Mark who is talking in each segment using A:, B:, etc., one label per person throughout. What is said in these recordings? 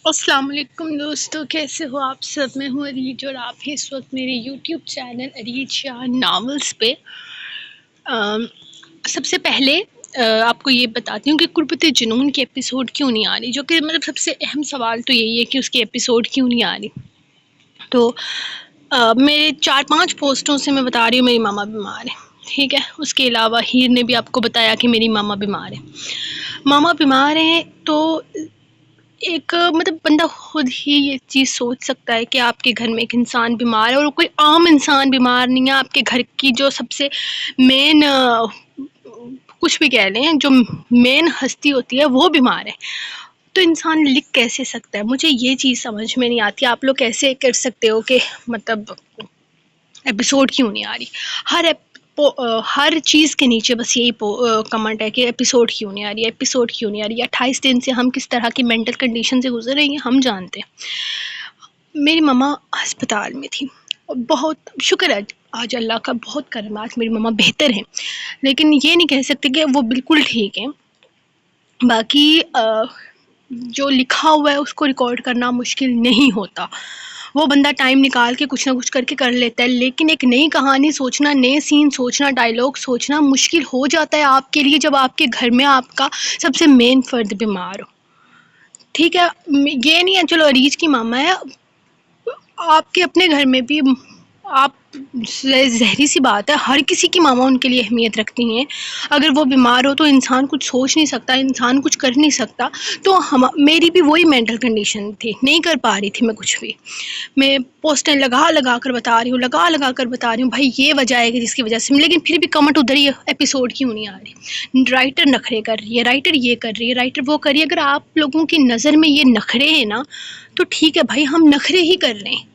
A: السلام علیکم دوستو، کیسے ہو آپ سب؟ میں ہوں اریج اور آپ ہی اس وقت میرے یوٹیوب چینل اریج شاہ ناولز پہ سب سے پہلے آپ کو یہ بتاتی ہوں کہ قربت جنون کی ایپیسوڈ کیوں نہیں آ رہی، جو کہ مطلب سب سے اہم سوال تو یہی ہے کہ اس کی ایپیسوڈ کیوں نہیں آ رہی۔ تو میرے 4-5 پوسٹوں سے میں بتا رہی ہوں میری ماما بیمار ہے، ٹھیک ہے۔ اس کے علاوہ ہیر نے بھی آپ کو بتایا کہ میری ماما بیمار ہے۔ ماما بیمار ہیں تو ایک مطلب بندہ خود ہی یہ چیز سوچ سکتا ہے کہ آپ کے گھر میں ایک انسان بیمار ہے، اور کوئی عام انسان بیمار نہیں ہے، آپ کے گھر کی جو سب سے مین کچھ بھی کہہ لیں جو مین ہستی ہوتی ہے وہ بیمار ہے، تو انسان لکھ کیسے سکتا ہے؟ مجھے یہ چیز سمجھ میں نہیں آتی۔ آپ لوگ کیسے کر سکتے ہو کہ مطلب ایپیسوڈ کیوں نہیں آ رہی؟ ہر چیز کے نیچے بس یہی کمنٹ ہے کہ ایپیسوڈ کیوں نہیں آ رہی ہے، ایپیسوڈ کیوں نہیں آ رہی ہے۔ 28 دن سے ہم کس طرح کی مینٹل کنڈیشن سے گزر رہی ہیں ہم جانتے ہیں۔ میری ماما ہسپتال میں تھی، بہت شکر ہے آج اللہ کا، بہت کرم آج میری ماما بہتر ہیں، لیکن یہ نہیں کہہ سکتے کہ وہ بالکل ٹھیک ہیں۔ باقی جو لکھا ہوا ہے اس کو ریکارڈ کرنا مشکل نہیں ہوتا، وہ بندہ ٹائم نکال کے کچھ نہ کچھ کر کے کر لیتا ہے، لیکن ایک نئی کہانی سوچنا، نئے سین سوچنا، ڈائلاگ سوچنا مشکل ہو جاتا ہے آپ کے لیے جب آپ کے گھر میں آپ کا سب سے مین فرد بیمار ہو، ٹھیک ہے۔ یہ نہیں ہے چلو اریج کی ماما ہے، آپ کے اپنے گھر میں بھی آپ ظاہری سی بات ہے ہر کسی کی ماما ان کے لیے اہمیت رکھتی ہیں۔ اگر وہ بیمار ہو تو انسان کچھ سوچ نہیں سکتا، انسان کچھ کر نہیں سکتا۔ تو میری بھی وہی مینٹل کنڈیشن تھی، نہیں کر پا رہی تھی میں کچھ بھی۔ میں پوسٹیں لگا کر بتا رہی ہوں بھائی یہ وجہ ہے کہ جس کی وجہ سے، لیکن پھر بھی کمنٹ ادھر ہی ایپیسوڈ کیوں نہیں آ رہی؟ رائٹر نخرے کر رہی ہے، رائٹر یہ کر رہی ہے، رائٹر وہ کر رہی ہے۔ اگر آپ لوگوں کی نظر میں یہ نخرے ہیں نا تو ٹھیک ہے بھائی، ہم نخرے ہی کر رہے ہیں،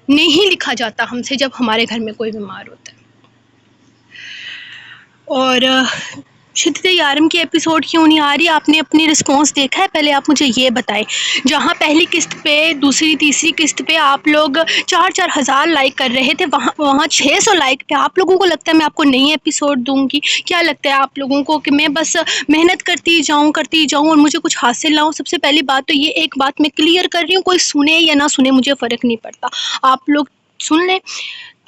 A: نہیں لکھا جاتا ہم سے جب ہمارے گھر میں کوئی بیمار ہوتا ہے۔ اور شدت یارم کی ایپیسوڈ کیوں نہیں آ رہی؟ آپ نے اپنی رسپانس دیکھا ہے؟ پہلے آپ مجھے یہ بتائیں، جہاں پہلی قسط پہ، دوسری تیسری قسط پہ آپ لوگ 4-4 ہزار لائک کر رہے تھے، وہاں 600 لائک پہ آپ لوگوں کو لگتا ہے میں آپ کو نئی ایپیسوڈ دوں گی؟ کیا لگتا ہے آپ لوگوں کو کہ میں بس محنت کرتی جاؤں اور مجھے کچھ حاصل نہ ہو؟ سب سے پہلی بات تو یہ ایک بات میں کلیئر کر رہی ہوں، کوئی سنے یا نہ سنے مجھے فرق نہیں پڑتا، آپ لوگ سن لیں،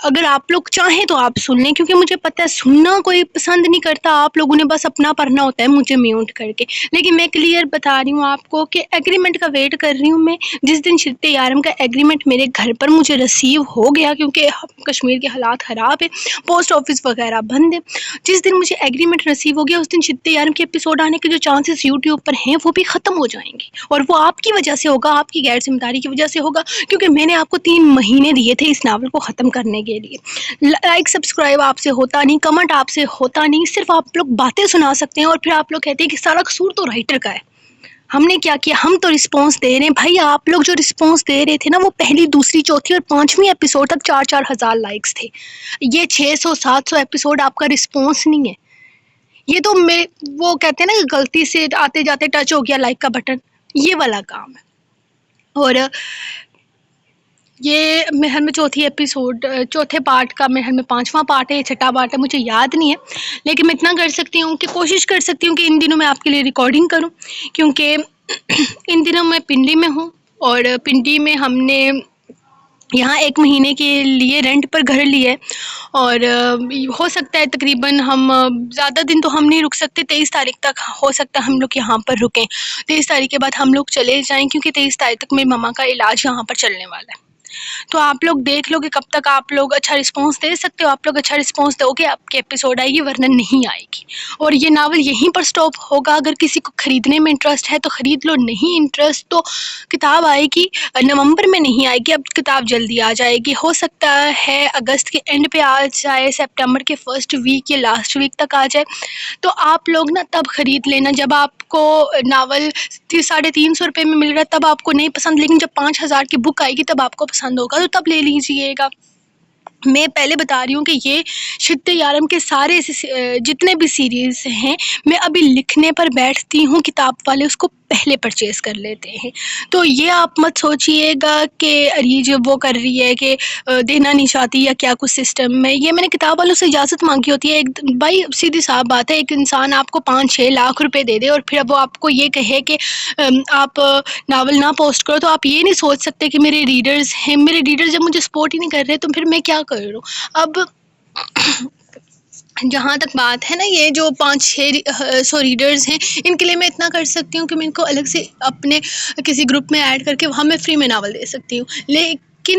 A: اگر آپ لوگ چاہیں تو آپ سن لیں، کیونکہ مجھے پتہ ہے سننا کوئی پسند نہیں کرتا، آپ لوگوں نے بس اپنا پڑھنا ہوتا ہے مجھے میوٹ کر کے۔ لیکن میں کلیئر بتا رہی ہوں آپ کو کہ ایگریمنٹ کا ویٹ کر رہی ہوں میں۔ جس دن شدت یارم کا ایگریمنٹ میرے گھر پر مجھے رسیو ہو گیا، کیونکہ کشمیر کے حالات خراب ہیں، پوسٹ آفس وغیرہ بند ہے، جس دن مجھے ایگریمنٹ رسیو ہو گیا اس دن شدت یارم کے ایپیسوڈ آنے کے جو چانسز یوٹیوب پر ہیں وہ بھی ختم ہو جائیں گے، اور وہ آپ کی وجہ سے ہوگا، آپ کی غیر ذمہ داری کی وجہ سے ہوگا، کیونکہ میں نے آپ کو 3 مہینے دیے تھے اس ناول کو ختم کرنے کے لیے۔ لائک سبسکرائب آپ سے ہوتا نہیں، کمنٹ آپ سے ہوتا نہیں، صرف آپ لوگ باتیں سنا سکتے ہیں، اور پھر آپ لوگ کہتے ہیں کہ سارا قصور تو رائٹر کا ہے۔ ہم نے کیا کیا؟ ہم تو رسپانس دے رہے ہیں بھائی، آپ لوگ جو رسپانس دے رہے تھے نا وہ پہلی، دوسری، چوتھی اور 5ویں ایپیسوڈ تک 4-4 ہزار لائکس تھے، یہ 600-700 ایپیسوڈ آپ کا رسپانس نہیں ہے، یہ تو وہ کہتے ہیں نا کہ غلطی سے آتے جاتے ٹچ ہو گیا لائک کا بٹن، یہ والا کام ہے۔ اور یہ محل میں چوتھے پارٹ کا محل میں 5واں پارٹ ہے، 6واں پارٹ ہے، مجھے یاد نہیں ہے، لیکن میں اتنا کر سکتی ہوں کہ کوشش کر سکتی ہوں کہ ان دنوں میں آپ کے لیے ریکارڈنگ کروں، کیونکہ ان دنوں میں پنڈی میں ہوں، اور پنڈی میں ہم نے یہاں 1 مہینے کے لیے رینٹ پر گھر لیے، اور ہو سکتا ہے تقریباً ہم زیادہ دن تو ہم نہیں رک سکتے، 23 تاریخ تک ہو سکتا ہے ہم لوگ یہاں پر رکیں، 23 تاریخ کے بعد ہم لوگ چلے جائیں، کیونکہ 23 تاریخ تک میری ماما کا علاج یہاں پر چلنے والا ہے۔ تو آپ لوگ دیکھ لو کہ کب تک آپ لوگ اچھا رسپانس دے سکتے ہو، آپ لوگ اچھا رسپانس دو گے آپ کے ایپیسوڈ آئے گی، ورنہ نہیں آئے گی، اور یہ ناول یہیں پر سٹاپ ہوگا۔ اگر کسی کو خریدنے میں انٹرسٹ ہے تو خرید لو، نہیں انٹرسٹ تو کتاب آئے گی نومبر میں، نہیں آئے گی، اب کتاب جلدی آ جائے گی، ہو سکتا ہے اگست کے اینڈ پہ آ جائے، سپٹمبر کے فرسٹ ویک یا لاسٹ ویک تک آ جائے، تو آپ لوگ نا تب خرید لینا جب آپ کو ناول 350 روپے میں مل رہا ہے، تب آپ کو نہیں پسند، لیکن جب 5000 کی بک آئے گی تب آپ کو پسند ہوگا، تو تب لے لیجئے گا۔ میں پہلے بتا رہی ہوں کہ یہ شدت یارم کے سارے جتنے بھی سیریز ہیں، میں ابھی لکھنے پر بیٹھتی ہوں، کتاب والے اس کو پہلے پرچیز کر لیتے ہیں. تو یہ آپ مت سوچئے گا کہ اریج وہ کر رہی ہے کہ دینا نہیں چاہتی یا کیا کچھ سسٹم میں. یہ میں نے کتاب والوں سے اجازت مانگی ہوتی ہے. بھائی سیدھی صاف بات ہے، ایک انسان آپ کو 5-6 لاکھ روپے دے دے اور پھر اب وہ آپ کو یہ کہے کہ آپ ناول نہ پوسٹ کرو، تو آپ یہ نہیں سوچ سکتے کہ میرے ریڈرز ہیں، میرے ریڈرز جب مجھے سپورٹ ہی نہیں کر رہے تو پھر میں کیا کر رہا ہوں. اب جہاں تک بات ہے نا، یہ جو 500 ریڈرز ہیں، ان کے لیے میں اتنا کر سکتی ہوں کہ میں ان کو الگ سے اپنے کسی گروپ میں ایڈ کر کے وہاں میں فری میں ناول دے سکتی ہوں. لیکن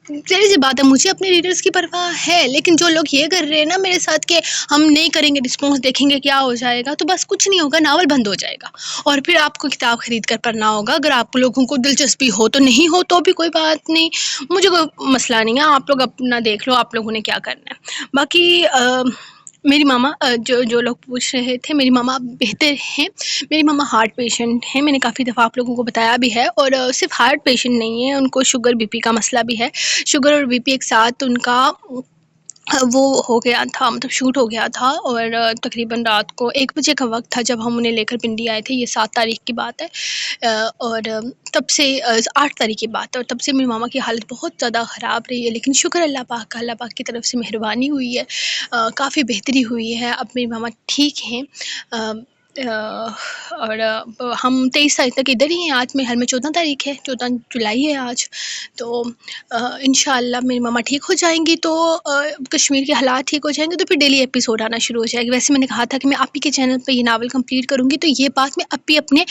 A: ظاہر سی بات ہے، مجھے اپنے ریڈرز کی پرواہ ہے، لیکن جو لوگ یہ کر رہے ہیں نا میرے ساتھ کہ ہم نہیں کریں گے رسپانس، دیکھیں گے کیا ہو جائے گا، تو بس کچھ نہیں ہوگا، ناول بند ہو جائے گا اور پھر آپ کو کتاب خرید کر پڑھنا ہوگا. اگر آپ لوگوں کو دلچسپی ہو تو، نہیں ہو تو بھی کوئی بات نہیں، مجھے کوئی مسئلہ نہیں ہے. آپ لوگ اپنا دیکھ لو آپ لوگوں نے کیا کرنا ہے. باقی میری ماما جو لوگ پوچھ رہے تھے، میری ماما بہتر ہیں. میری ماما ہارٹ پیشنٹ ہیں، میں نے کافی دفعہ آپ لوگوں کو بتایا بھی ہے. اور صرف ہارٹ پیشنٹ نہیں ہے، ان کو شوگر بی پی کا مسئلہ بھی ہے. شوگر اور بی پی ایک ساتھ ان کا وہ ہو گیا تھا، مطلب شوٹ ہو گیا تھا. اور تقریباً رات کو 1 بجے کا وقت تھا جب ہم انہیں لے کر پنڈی آئے تھے. یہ 7 تاریخ کی بات ہے. اور تب سے 8 تاریخ کی بات ہے، اور تب سے میری ماما کی حالت بہت زیادہ خراب رہی ہے. لیکن شکر اللہ پاک کا، اللہ پاک کی طرف سے مہربانی ہوئی ہے، کافی بہتری ہوئی ہے. اب میری ماما ٹھیک ہیں. اور ہم 23 تاریخ تک ادھر ہی ہیں. آج میرے حال میں 14 تاریخ ہے، 14 جولائی ہے آج. تو انشاءاللہ میری ماما ٹھیک ہو جائیں گی تو کشمیر کے حالات ٹھیک ہو جائیں گے تو پھر ڈیلی ایپیسوڈ آنا شروع ہو جائے گی. ویسے میں نے کہا تھا کہ میں آپ ہی کے چینل پہ یہ ناول کمپلیٹ کروں گی، تو یہ بات میں اب بھی اپنے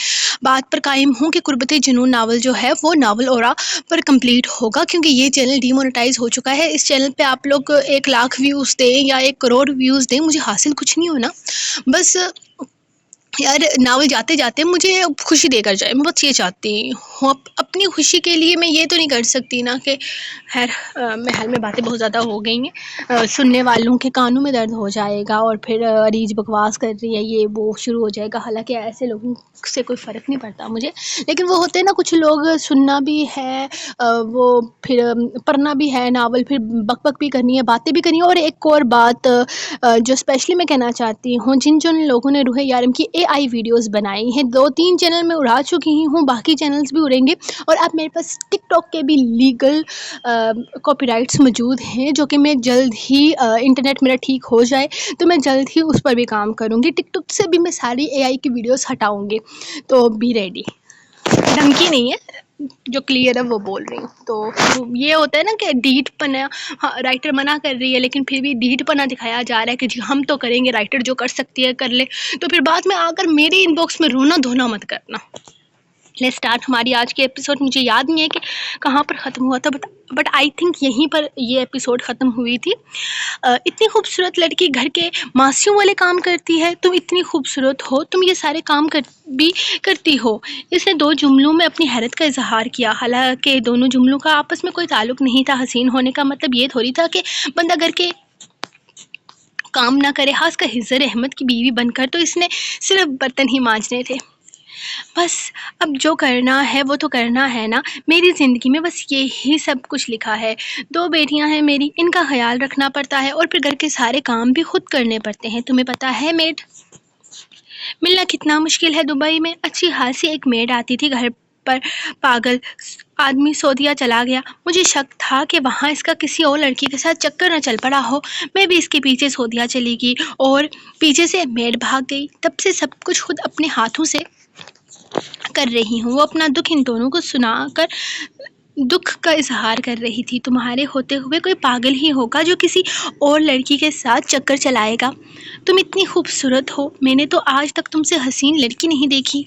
A: بات پر قائم ہوں کہ قربت جنون ناول جو ہے وہ ناول اورا پر کمپلیٹ ہوگا، کیونکہ یہ چینل ڈی مونیٹائز ہو چکا ہے. اس چینل پہ آپ لوگ 1 لاکھ ویوز دیں یا 1 کروڑ ویوز دیں، مجھے حاصل کچھ نہیں ہونا. بس یار ناول جاتے جاتے مجھے خوشی دے کر جائے، میں بس یہ چاہتی ہوں. اپنی خوشی کے لیے میں یہ تو نہیں کر سکتی نا کہ خیر محل میں باتیں بہت زیادہ ہو گئی ہیں، سننے والوں کے کانوں میں درد ہو جائے گا اور پھر اریج بکواس کر رہی ہے یہ وہ شروع ہو جائے گا. حالانکہ ایسے لوگوں سے کوئی فرق نہیں پڑتا مجھے، لیکن وہ ہوتے ہیں نا کچھ لوگ، سننا بھی ہے، وہ پھر پڑھنا بھی ہے ناول، پھر بک بک بھی کرنی ہے، باتیں بھی کرنی ہے. اور ایک اور بات جو اسپیشلی میں کہنا چاہتی ہوں، جن لوگوں نے روح یارم کی AI ویڈیوز بنائی ہیں، 2-3 چینل میں اڑا چکی ہوں، باقی چینلز بھی اڑیں گے. اور اب میرے پاس ٹک ٹاک کے بھی لیگل کاپی رائٹس موجود ہیں، جو کہ میں جلد ہی انٹرنیٹ میرا ٹھیک ہو جائے تو میں جلد ہی اس پر بھی کام کروں گی. ٹک ٹاک سے بھی میں ساری AI کی ویڈیوز ہٹاؤں گی، تو بی ریڈی. دھمکی نہیں ہے، جو کلیئر ہے وہ بول رہی ہوں. تو یہ ہوتا ہے نا کہ ڈیٹ پنا، رائٹر منع کر رہی ہے لیکن پھر بھی ڈیٹ پنا دکھایا جا رہا ہے کہ جی ہم تو کریں گے، رائٹر جو کر سکتی ہے کر لے. تو پھر بعد میں آ کر میرے ان باکس میں رونا دھونا مت کرنا. لیٹ اسٹارٹ ہماری آج کی ایپیسوڈ. مجھے یاد نہیں ہے کہ کہاں پر ختم ہوا تھا، بٹ آئی تھنک یہیں پر یہ ایپیسوڈ ختم ہوئی تھی. اتنی خوبصورت لڑکی گھر کے ماسیوں والے کام کرتی ہے، تم اتنی خوبصورت ہو، تم یہ سارے کام بھی کرتی ہو. اس نے 2 جملوں میں اپنی حیرت کا اظہار کیا، حالانکہ دونوں جملوں کا آپس میں کوئی تعلق نہیں تھا. حسین ہونے کا مطلب یہ تھوڑی تھا کہ بندہ گھر کے کام نہ کرے، خاص کر حضر احمد کی بیوی بن کر تو اس نے صرف برتن ہی مانجنے تھے. بس اب جو کرنا ہے وہ تو کرنا ہے نا. میری زندگی میں بس یہی سب کچھ لکھا ہے. 2 بیٹیاں ہیں میری، ان کا خیال رکھنا پڑتا ہے اور پھر گھر کے سارے کام بھی خود کرنے پڑتے ہیں. تمہیں پتہ ہے میڈ ملنا کتنا مشکل ہے دبئی میں. اچھی خاصی ایک میڈ آتی تھی گھر پر. پاگل آدمی سعودیہ چلا گیا. مجھے شک تھا کہ وہاں اس کا کسی اور لڑکی کے ساتھ چکر نہ چل پڑا ہو. میں بھی اس کے پیچھے سعودیہ چلی گئی اور پیچھے سے میڈ بھاگ گئی. تب سے سب کچھ خود اپنے ہاتھوں سے کر رہی ہوں. وہ اپنا دکھ ان دونوں کو سنا کر دکھ کا اظہار کر رہی تھی. تمہارے ہوتے ہوئے کوئی پاگل ہی ہوگا جو کسی اور لڑکی کے ساتھ چکر چلائے گا. تم اتنی خوبصورت ہو، میں نے تو آج تک تم سے حسین لڑکی نہیں دیکھی.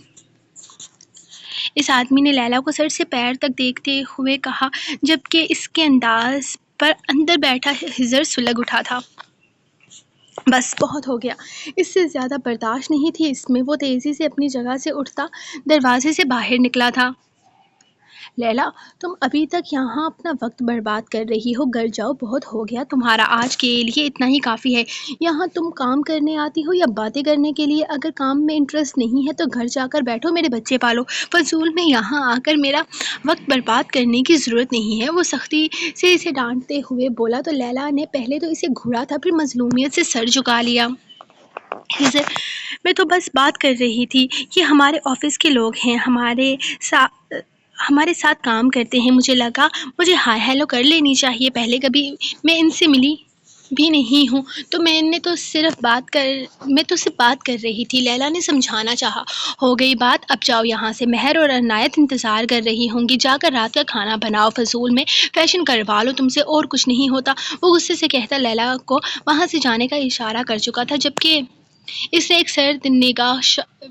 A: اس آدمی نے لیلا کو سر سے پیر تک دیکھتے ہوئے کہا، جبکہ اس کے انداز پر اندر بیٹھا ہزر سلگ اٹھا تھا. بس بہت ہو گیا، اس سے زیادہ برداشت نہیں تھی اس میں. وہ تیزی سے اپنی جگہ سے اٹھتا دروازے سے باہر نکلا تھا. لیلا تم ابھی تک یہاں اپنا وقت برباد کر رہی ہو، گھر جاؤ، بہت ہو گیا تمہارا، آج کے لیے اتنا ہی کافی ہے۔ یہاں تم کام کرنے آتی ہو یا باتیں کرنے کے لیے؟ اگر کام میں انٹرسٹ نہیں ہے تو گھر جا کر بیٹھو، میرے بچے پالو، فضول میں یہاں آ کر میرا وقت برباد کرنے کی ضرورت نہیں ہے۔ وہ سختی سے اسے ڈانٹتے ہوئے بولا تو لیلا نے پہلے تو اسے گھوڑا تھا، پھر مظلومیت سے سر جھکا لیا۔ میں تو بس بات کر رہی تھی، یہ ہمارے آفس کے لوگ ہیں، ہمارے ساتھ کام کرتے ہیں، مجھے لگا مجھے ہائی ہیلو کر لینی چاہیے، پہلے کبھی میں ان سے ملی بھی نہیں ہوں، تو میں تو صرف بات کر رہی تھی، لیلا نے سمجھانا چاہا۔ ہو گئی بات، اب جاؤ یہاں سے، مہر اور عنایت انتظار کر رہی ہوں گی، جا کر رات کا کھانا بناؤ، فضول میں فیشن کروا لو، تم سے اور کچھ نہیں ہوتا۔ وہ غصے سے کہتا لیلا کو وہاں سے جانے کا اشارہ کر چکا تھا، جبکہ اس نے ایک سرد نگاہ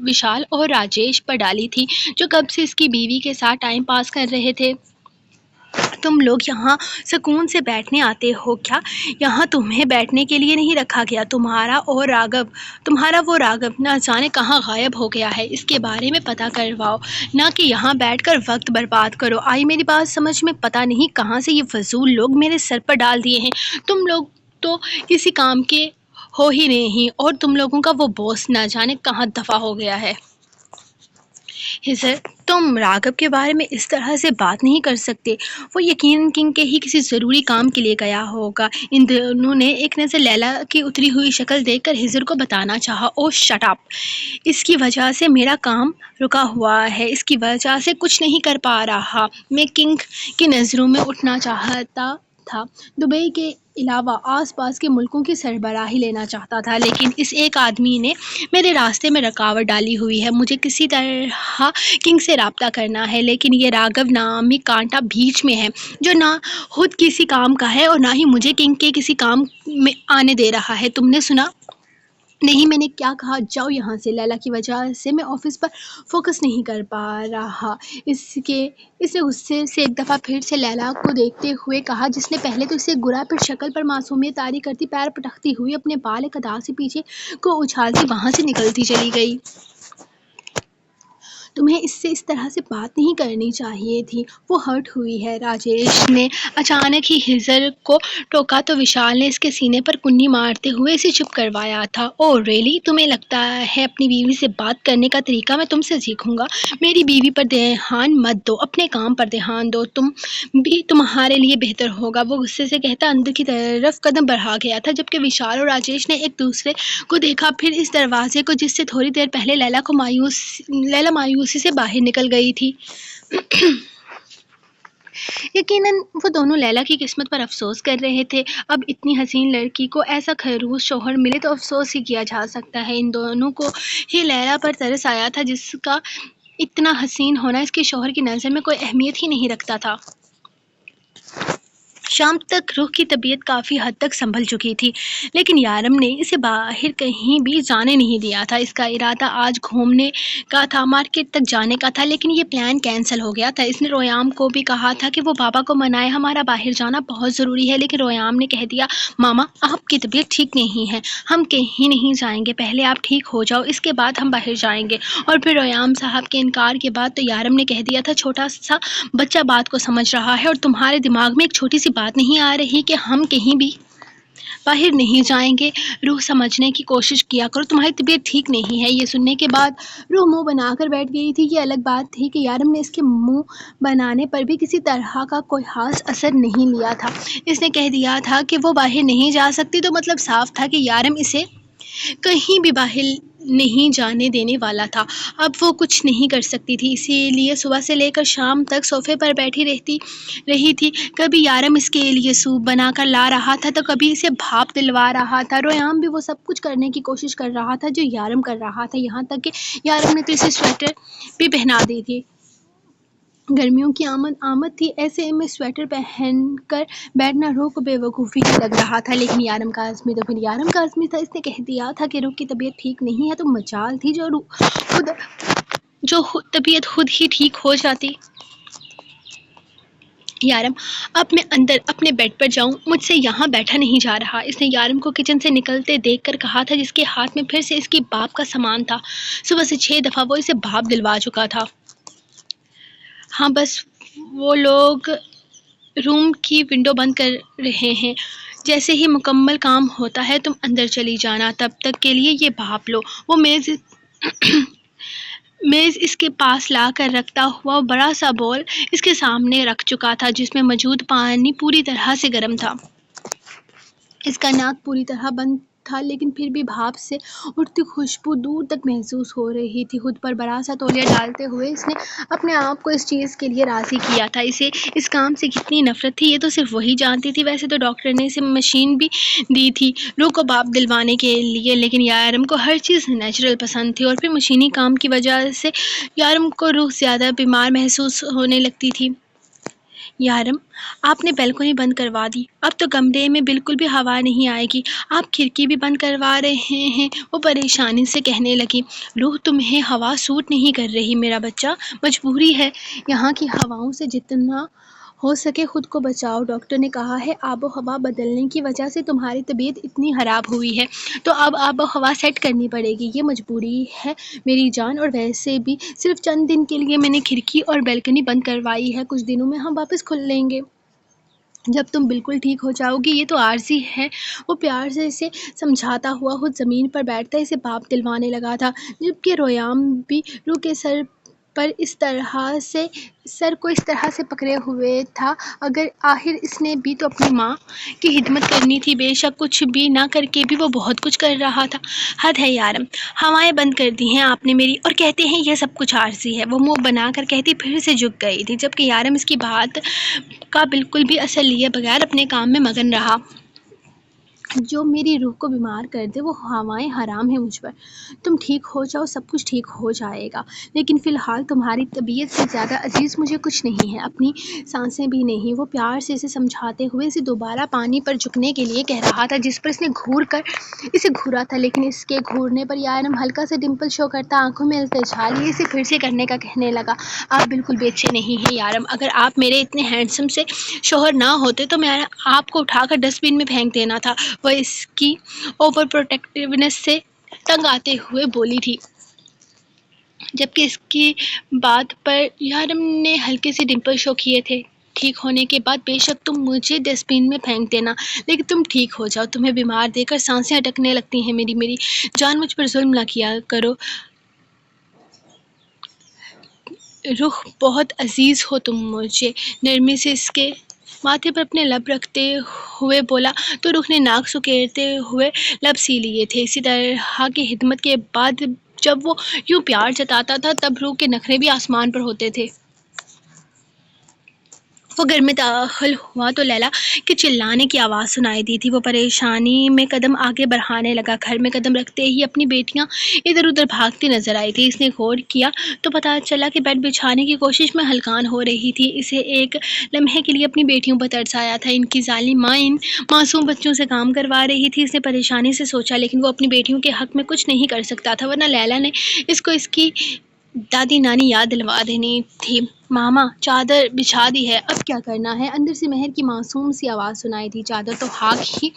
A: وشال اور راجیش پر ڈالی تھی، جو کب سے اس کی بیوی کے ساتھ ٹائم پاس کر رہے تھے۔ تم لوگ یہاں سکون سے بیٹھنے آتے ہو کیا؟ یہاں تمہیں بیٹھنے کے لیے نہیں رکھا گیا، تمہارا وہ راگھو نہ جانے کہاں غائب ہو گیا ہے، اس کے بارے میں پتہ کرواؤ، نہ کہ یہاں بیٹھ کر وقت برباد کرو۔ آئی میری بات سمجھ میں؟ پتہ نہیں کہاں سے یہ فضول لوگ میرے سر پر ڈال دیے ہیں، تم لوگ تو کسی کام کے ہو ہی نہیں، اور تم لوگوں کا وہ باس نہ جانے کہاں دفع ہو گیا ہے۔ ہزر، تم راگھو کے بارے میں اس طرح سے بات نہیں کر سکتے، وہ یقیناً کنگ کے ہی کسی ضروری کام کے لیے گیا ہوگا۔ ان دونوں نے ایک نظر لیلا کی اتری ہوئی شکل دیکھ کر ہزر کو بتانا چاہا۔ اوہ شٹ اپ، اس کی وجہ سے میرا کام رکا ہوا ہے، اس کی وجہ سے کچھ نہیں کر پا رہا، میں کنگ کی نظروں میں اٹھنا چاہتا تھا، دبئی کے علاوہ آس پاس کے ملکوں کی سربراہی لینا چاہتا تھا، لیکن اس ایک آدمی نے میرے راستے میں رکاوٹ ڈالی ہوئی ہے، مجھے کسی طرح کنگ سے رابطہ کرنا ہے، لیکن یہ راگھو نامی کانٹا بیچ میں ہے، جو نہ خود کسی کام کا ہے اور نہ ہی مجھے کنگ کے کسی کام میں آنے دے رہا ہے۔ تم نے سنا نہیں میں نے کیا کہا؟ جاؤ یہاں سے، لیلا کی وجہ سے میں آفس پر فوکس نہیں کر پا رہا، اس نے غصے سے ایک دفعہ پھر سے لیلا کو دیکھتے ہوئے کہا، جس نے پہلے تو اسے گرا، پھر شکل پر معصومیت طاری کرتی پیر پٹکتی ہوئی اپنے بال ایک ادا سے پیچھے کو اچھالتی وہاں سے نکلتی چلی گئی۔ تمہیں اس سے اس طرح سے بات نہیں کرنی چاہیے تھی، وہ ہرٹ ہوئی ہے۔ راجیش نے اچانک ہی ہزر کو ٹوکا تو وشال نے اس کے سینے پر کنی مارتے ہوئے اسے چپ کروایا تھا۔ اوہ ریئلی؟ تمہیں لگتا ہے اپنی بیوی سے بات کرنے کا طریقہ میں تم سے سیکھوں گا؟ میری بیوی پر دھیان مت دو، اپنے کام پر دھیان دو، تمہارے لیے بہتر ہوگا، وہ غصے سے کہتا اندر کی طرف قدم بڑھا گیا تھا، جبکہ وشال اور راجیش نے ایک دوسرے کو دیکھا، پھر اس دروازے کو جس سے تھوڑی دیر پہلے لیلا مایوسی سے باہر نکل گئی تھی۔ یقیناً وہ دونوں لیلا کی قسمت پر افسوس کر رہے تھے، اب اتنی حسین لڑکی کو ایسا خروش شوہر ملے تو افسوس ہی کیا جا سکتا ہے۔ ان دونوں کو ہی لیلا پر ترس آیا تھا، جس کا اتنا حسین ہونا اس کے شوہر کی نظر میں کوئی اہمیت ہی نہیں رکھتا تھا۔ شام تک روح کی طبیعت کافی حد تک سنبھل چکی تھی، لیکن یارم نے اسے باہر کہیں بھی جانے نہیں دیا تھا۔ اس کا ارادہ آج گھومنے کا تھا، مارکیٹ تک جانے کا تھا، لیکن یہ پلان کینسل ہو گیا تھا۔ اس نے رویام کو بھی کہا تھا کہ وہ بابا کو منائے، ہمارا باہر جانا بہت ضروری ہے، لیکن رویام نے کہہ دیا، ماما آپ کی طبیعت ٹھیک نہیں ہے، ہم کہیں نہیں جائیں گے، پہلے آپ ٹھیک ہو جاؤ، اس کے بعد ہم باہر جائیں گے۔ اور پھر رویام صاحب کے انکار کے بعد تو یارم نے کہہ دیا تھا، چھوٹا سا بچہ بات کو سمجھ رہا ہے اور تمہارے دماغ میں ایک چھوٹی سی بات نہیں آ رہی کہ ہم کہیں بھی باہر نہیں جائیں گے۔ روح سمجھنے کی کوشش کیا کرو، تمہاری طبیعت ٹھیک نہیں ہے۔ یہ سننے کے بعد روح منہ بنا کر بیٹھ گئی تھی۔ یہ الگ بات تھی کہ یارم نے اس کے منہ بنانے پر بھی کسی طرح کا کوئی خاص اثر نہیں لیا تھا۔ اس نے کہہ دیا تھا کہ وہ باہر نہیں جا سکتی تو مطلب صاف تھا کہ یارم اسے کہیں بھی باہر نہیں جانے دینے والا تھا۔ اب وہ کچھ نہیں کر سکتی تھی، اسی لیے صبح سے لے کر شام تک صوفے پر بیٹھی رہی تھی۔ کبھی یارم اس کے لیے سوپ بنا کر لا رہا تھا تو کبھی اسے بھاپ دلوا رہا تھا۔ رویام بھی وہ سب کچھ کرنے کی کوشش کر رہا تھا جو یارم کر رہا تھا، یہاں تک کہ یارم نے تو اسے سویٹر بھی پہنا دی تھی۔ گرمیوں کی آمد تھی، ایسے میں سویٹر پہن کر بیٹھنا روح کو بے وقوفی ہی لگ رہا تھا، لیکن یارم کا عزم تو پھر یارم کا عزم تھا۔ اس نے کہہ دیا تھا کہ روح کی طبیعت ٹھیک نہیں ہے تو مجال تھی جو طبیعت خود ہی ٹھیک ہو جاتی۔ یارم اب میں اندر اپنے بیڈ پر جاؤں، مجھ سے یہاں بیٹھا نہیں جا رہا، اس نے یارم کو کچن سے نکلتے دیکھ کر کہا تھا، جس کے ہاتھ میں پھر سے اس کی بھاپ کا سامان تھا۔ صبح سے 6 دفعہ وہ اسے بھاپ دلوا چکا تھا۔ ہاں بس وہ لوگ روم کی ونڈو بند کر رہے ہیں۔ جیسے ہی مکمل کام ہوتا ہے تم اندر چلی جانا، تب تک کے لیے یہ بھاپ لو۔ وہ میز اس کے پاس لا کر رکھتا ہوا بڑا سا بول اس کے سامنے رکھ چکا تھا، جس میں موجود پانی پوری طرح سے گرم تھا۔ اس کا ناک پوری طرح بند تھا، لیکن پھر بھی بھاپ سے اٹھتی خوشبو دور تک محسوس ہو رہی تھی۔ خود پر بڑا سا تولیہ ڈالتے ہوئے اس نے اپنے آپ کو اس چیز کے لیے راضی کیا تھا۔ اسے اس کام سے کتنی نفرت تھی، یہ تو صرف وہی جانتی تھی۔ ویسے تو ڈاکٹر نے اسے مشین بھی دی تھی روح کو بھاپ دلوانے کے لیے، لیکن یارم کو ہر چیز نیچرل پسند تھی، اور پھر مشینی کام کی وجہ سے یارم کو روح زیادہ بیمار محسوس ہونے لگتی تھی۔ یارم، آپ نے بیلکنی بند کروا دی، اب تو کمرے میں بالکل بھی ہوا نہیں آئے گی۔ آپ کھڑکی بھی بند کروا رہے ہیں، وہ پریشانی سے کہنے لگی۔ روح، تمہیں ہوا سوٹ نہیں کر رہی میرا بچہ، مجبوری ہے۔ یہاں کی ہواؤں سے جتنا ہو سکے خود کو بچاؤ۔ ڈاکٹر نے کہا ہے آب و ہوا بدلنے کی وجہ سے تمہاری طبیعت اتنی خراب ہوئی ہے، تو اب آب و ہوا سیٹ کرنی پڑے گی، یہ مجبوری ہے میری جان۔ اور ویسے بھی صرف چند دن کے لیے میں نے کھڑکی اور بیلکنی بند کروائی ہے، کچھ دنوں میں ہم واپس کھول لیں گے جب تم بالکل ٹھیک ہو جاؤ گی۔ یہ تو عارضی ہے۔ وہ پیار سے اسے سمجھاتا ہوا خود زمین پر بیٹھتا اسے بھاپ دلوانے لگا تھا، جبکہ رویام بھی روح کے سر کو اس طرح سے پکڑے ہوئے تھا۔ اگر آخر اس نے بھی تو اپنی ماں کی خدمت کرنی تھی، بے شک کچھ بھی نہ کر کے بھی وہ بہت کچھ کر رہا تھا۔ حد ہے یارم، ہوائیں بند کر دی ہیں آپ نے میری، اور کہتے ہیں یہ سب کچھ عارضی ہے۔ وہ منہ بنا کر کہتی پھر سے جھک گئی تھی، جبکہ یارم اس کی بات کا بالکل بھی اثر لیے بغیر اپنے کام میں مگن رہا۔ جو میری روح کو بیمار کر دے وہ ہوائیں حرام ہیں مجھ پر۔ تم ٹھیک ہو جاؤ، سب کچھ ٹھیک ہو جائے گا، لیکن فی الحال تمہاری طبیعت سے زیادہ عزیز مجھے کچھ نہیں ہے، اپنی سانسیں بھی نہیں۔ وہ پیار سے اسے سمجھاتے ہوئے اسے دوبارہ پانی پر جھکنے کے لیے کہہ رہا تھا، جس پر اس نے گھور کر اسے گھورا تھا، لیکن اس کے گھورنے پر یارم ہلکا سا ڈمپل شو کرتا آنکھوں میں التجا لیے اسے پھر سے کرنے کا کہنے لگا۔ آپ بالکل بے چین نہیں ہیں یارم، اگر آپ میرے اتنے ہینڈسم سے شوہر نہ ہوتے تو میں آپ کو اٹھا کر ڈسٹ بن میں پھینک دینا تھا۔ وہ اس کی اوور پروٹیکٹیونیس سے تنگ آتے ہوئے بولی تھی، جبکہ اس کی بات پر یارم نے ہلکے سے ڈمپل شو کیے تھے۔ ٹھیک ہونے کے بعد بے شک تم مجھے ڈسٹ بن میں پھینک دینا، لیکن تم ٹھیک ہو جاؤ۔ تمہیں بیمار دیکھ کر سانسیں اٹکنے لگتی ہیں میری جان، مجھ پر ظلم نہ کیا کرو۔ روح، بہت عزیز ہو تم مجھے، نرمی سے اس کے ماتھے پر اپنے لب رکھتے ہوئے بولا تو روح نے ناک سکیڑتے ہوئے لب سی لیے تھے۔ اسی طرح کی خدمت کے بعد جب وہ یوں پیار جتاتا تھا تب روح کے نخرے بھی آسمان پر ہوتے تھے۔ وہ گھر میں داخل ہوا تو لیلا کے چلانے کی آواز سنائی دی تھی۔ وہ پریشانی میں قدم آگے بڑھانے لگا۔ گھر میں قدم رکھتے ہی اپنی بیٹیاں ادھر ادھر بھاگتی نظر آئی تھی۔ اس نے غور کیا تو پتہ چلا کہ بیڈ بچھانے کی کوشش میں ہلکان ہو رہی تھی۔ اسے ایک لمحے کے لیے اپنی بیٹیوں پر ترس آیا تھا، ان کی ظالم ماں ان معصوم بچوں سے کام کروا رہی تھی۔ اس نے پریشانی سے سوچا، لیکن وہ اپنی بیٹیوں کے حق میں کچھ نہیں کر سکتا تھا، ورنہ لیلا نے اس کو اس کی دادی نانی یاد دلوا دینی تھی۔ ماما، چادر بچھا دی ہے، اب کیا کرنا ہے؟ اندر سے مہر کی معصوم سی آواز سنائی دی۔ چادر تو ہاک ہی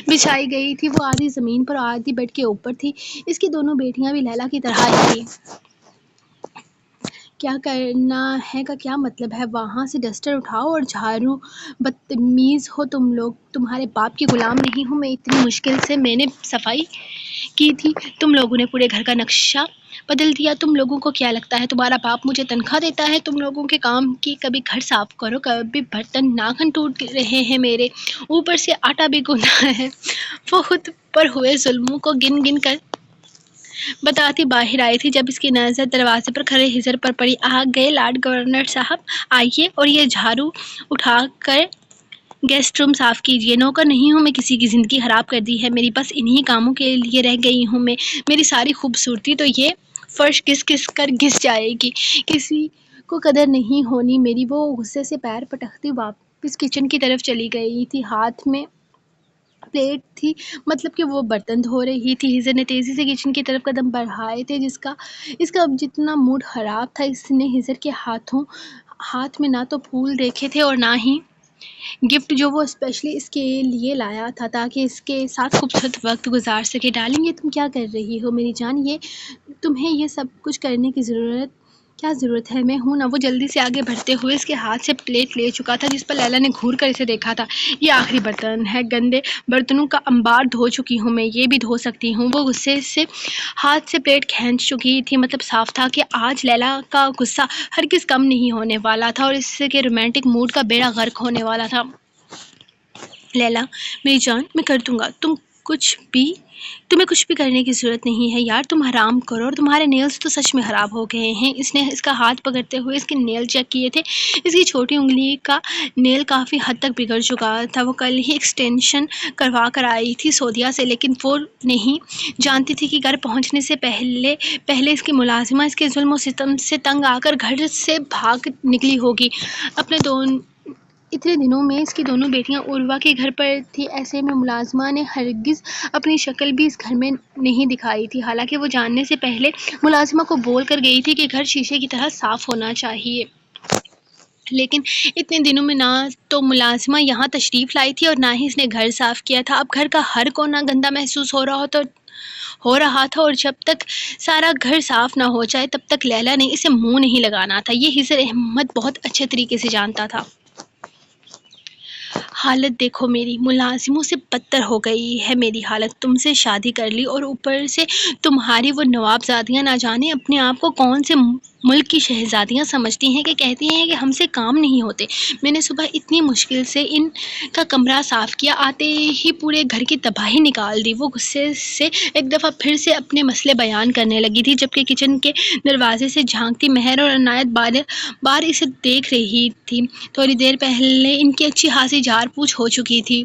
A: بچھائی گئی تھی، وہ آدھی زمین پر اور آدھی بیڈ کے اوپر تھی۔ اس کی دونوں بیٹیاں بھی لیلا کی طرح ہی تھیں۔ کیا کرنا ہے کا کیا مطلب ہے؟ وہاں سے ڈسٹر اٹھاؤ اور جھاڑو۔ بدتمیز ہو تم لوگ، تمہارے باپ کی غلام نہیں ہوں میں، اتنی مشکل سے میں نے صفائی کی تھی، تم لوگوں نے پورے گھر کا نقشہ بدل دیا۔ تم لوگوں کو کیا لگتا ہے تمہارا باپ مجھے تنخواہ دیتا ہے تم لوگوں کے کام کی؟ کبھی گھر صاف کرو، کبھی برتن، ناخن ٹوٹ رہے ہیں میرے، اوپر سے آٹا بھی گنا ہے۔ وہ خود پر ہوئے ظلموں کو گن گن کر بتاتی باہر آئی تھی، جب اس کی نظر دروازے پر کھڑے ہزر پر پڑی۔ آ گئے لارڈ گورنر صاحب، آئیے اور یہ جھاڑو اٹھا کر گیسٹ روم صاف کیجیے۔ نوکر نہیں ہوں میں، کسی کی زندگی خراب کر دی ہے میری، بس انہی کاموں کے لیے رہ گئی ہوں میں۔ میری ساری خوبصورتی تو یہ فرش گھس گھس کر گھس جائے گی، کسی کو قدر نہیں ہونی میری۔ وہ غصے سے پیر پٹکتی واپس کچن کی طرف چلی گئی تھی، ہاتھ میں پلیٹ تھی، مطلب کہ وہ برتن دھو رہی تھی۔ ہزر نے تیزی سے کچن کی طرف قدم بڑھائے تھے، اس کا اب جتنا موڈ خراب تھا۔ اس نے ہزر کے ہاتھ میں نہ تو پھول دیکھے تھے اور نہ ہی گفٹ جو وہ اسپیشلی اس کے لیے لایا تھا تاکہ اس کے ساتھ خوبصورت وقت گزار سکے۔ ڈارلنگ، یہ تم کیا کر رہی ہو میری جان؟ تمہیں یہ سب کچھ کرنے کی ضرورت کیا ضرورت ہے، میں ہوں نا۔ وہ جلدی سے آگے بڑھتے ہوئے اس کے ہاتھ سے پلیٹ لے چکا تھا جس پر لیلا نے گھور کر اسے دیکھا تھا۔ یہ آخری برتن ہے، گندے برتنوں کا انبار دھو چکی ہوں میں، یہ بھی دھو سکتی ہوں۔ وہ غصے سے ہاتھ سے پلیٹ کھینچ چکی تھی، مطلب صاف تھا کہ آج لیلا کا غصہ ہرگز کم نہیں ہونے والا تھا اور اس کے رومانٹک موڈ کا بیڑا غرق ہونے والا تھا۔ لیلا میری جان، میں کر دوں گا، تمہیں کچھ بھی کرنے کی ضرورت نہیں ہے یار، تم آرام کرو، اور تمہارے نیلز تو سچ میں خراب ہو گئے ہیں۔ اس نے اس کا ہاتھ پکڑتے ہوئے اس کے نیل چیک کیے تھے۔ اس کی چھوٹی انگلی کا نیل کافی حد تک بگڑ چکا تھا۔ وہ کل ہی ایکسٹینشن کروا کر آئی تھی سعودیہ سے، لیکن وہ نہیں جانتی تھی کہ گھر پہنچنے سے پہلے اس کی ملازمہ اس کے ظلم و ستم سے تنگ آ کر گھر سے بھاگ نکلی ہوگی۔ اتنے دنوں میں اس کی دونوں بیٹیاں عروہ کے گھر پر تھی، ایسے میں ملازمہ نے ہرگز اپنی شکل بھی اس گھر میں نہیں دکھائی تھی، حالانکہ وہ جانے سے پہلے ملازمہ کو بول کر گئی تھی کہ گھر شیشے کی طرح صاف ہونا چاہیے۔ لیکن اتنے دنوں میں نہ تو ملازمہ یہاں تشریف لائی تھی اور نہ ہی اس نے گھر صاف کیا تھا۔ اب گھر کا ہر کونا گندا محسوس ہو رہا تھا اور جب تک سارا گھر صاف نہ ہو جائے تب تک لیلا نے اسے منہ نہیں لگانا تھا۔ یہ حضر احمد بہت اچھے طریقے سے جانتا تھا۔ حالت دیکھو میری، ملازموں سے بدتر ہو گئی ہے میری حالت۔ تم سے شادی کر لی اور اوپر سے تمہاری وہ نوابزادیاں نہ جانے اپنے آپ کو کون سے ملک کی شہزادیاں سمجھتی ہیں کہ کہتی ہیں کہ ہم سے کام نہیں ہوتے۔ میں نے صبح اتنی مشکل سے ان کا کمرہ صاف کیا، آتے ہی پورے گھر کی تباہی نکال دی۔ وہ غصے سے ایک دفعہ پھر سے اپنے مسئلے بیان کرنے لگی تھی، جبکہ کچن کے دروازے سے جھانکتی مہر اور عنایت بار اسے دیکھ رہی تھی۔ تھوڑی دیر پہلے ان کی اچھی خاصی جھاڑ پوچھ ہو چکی تھی۔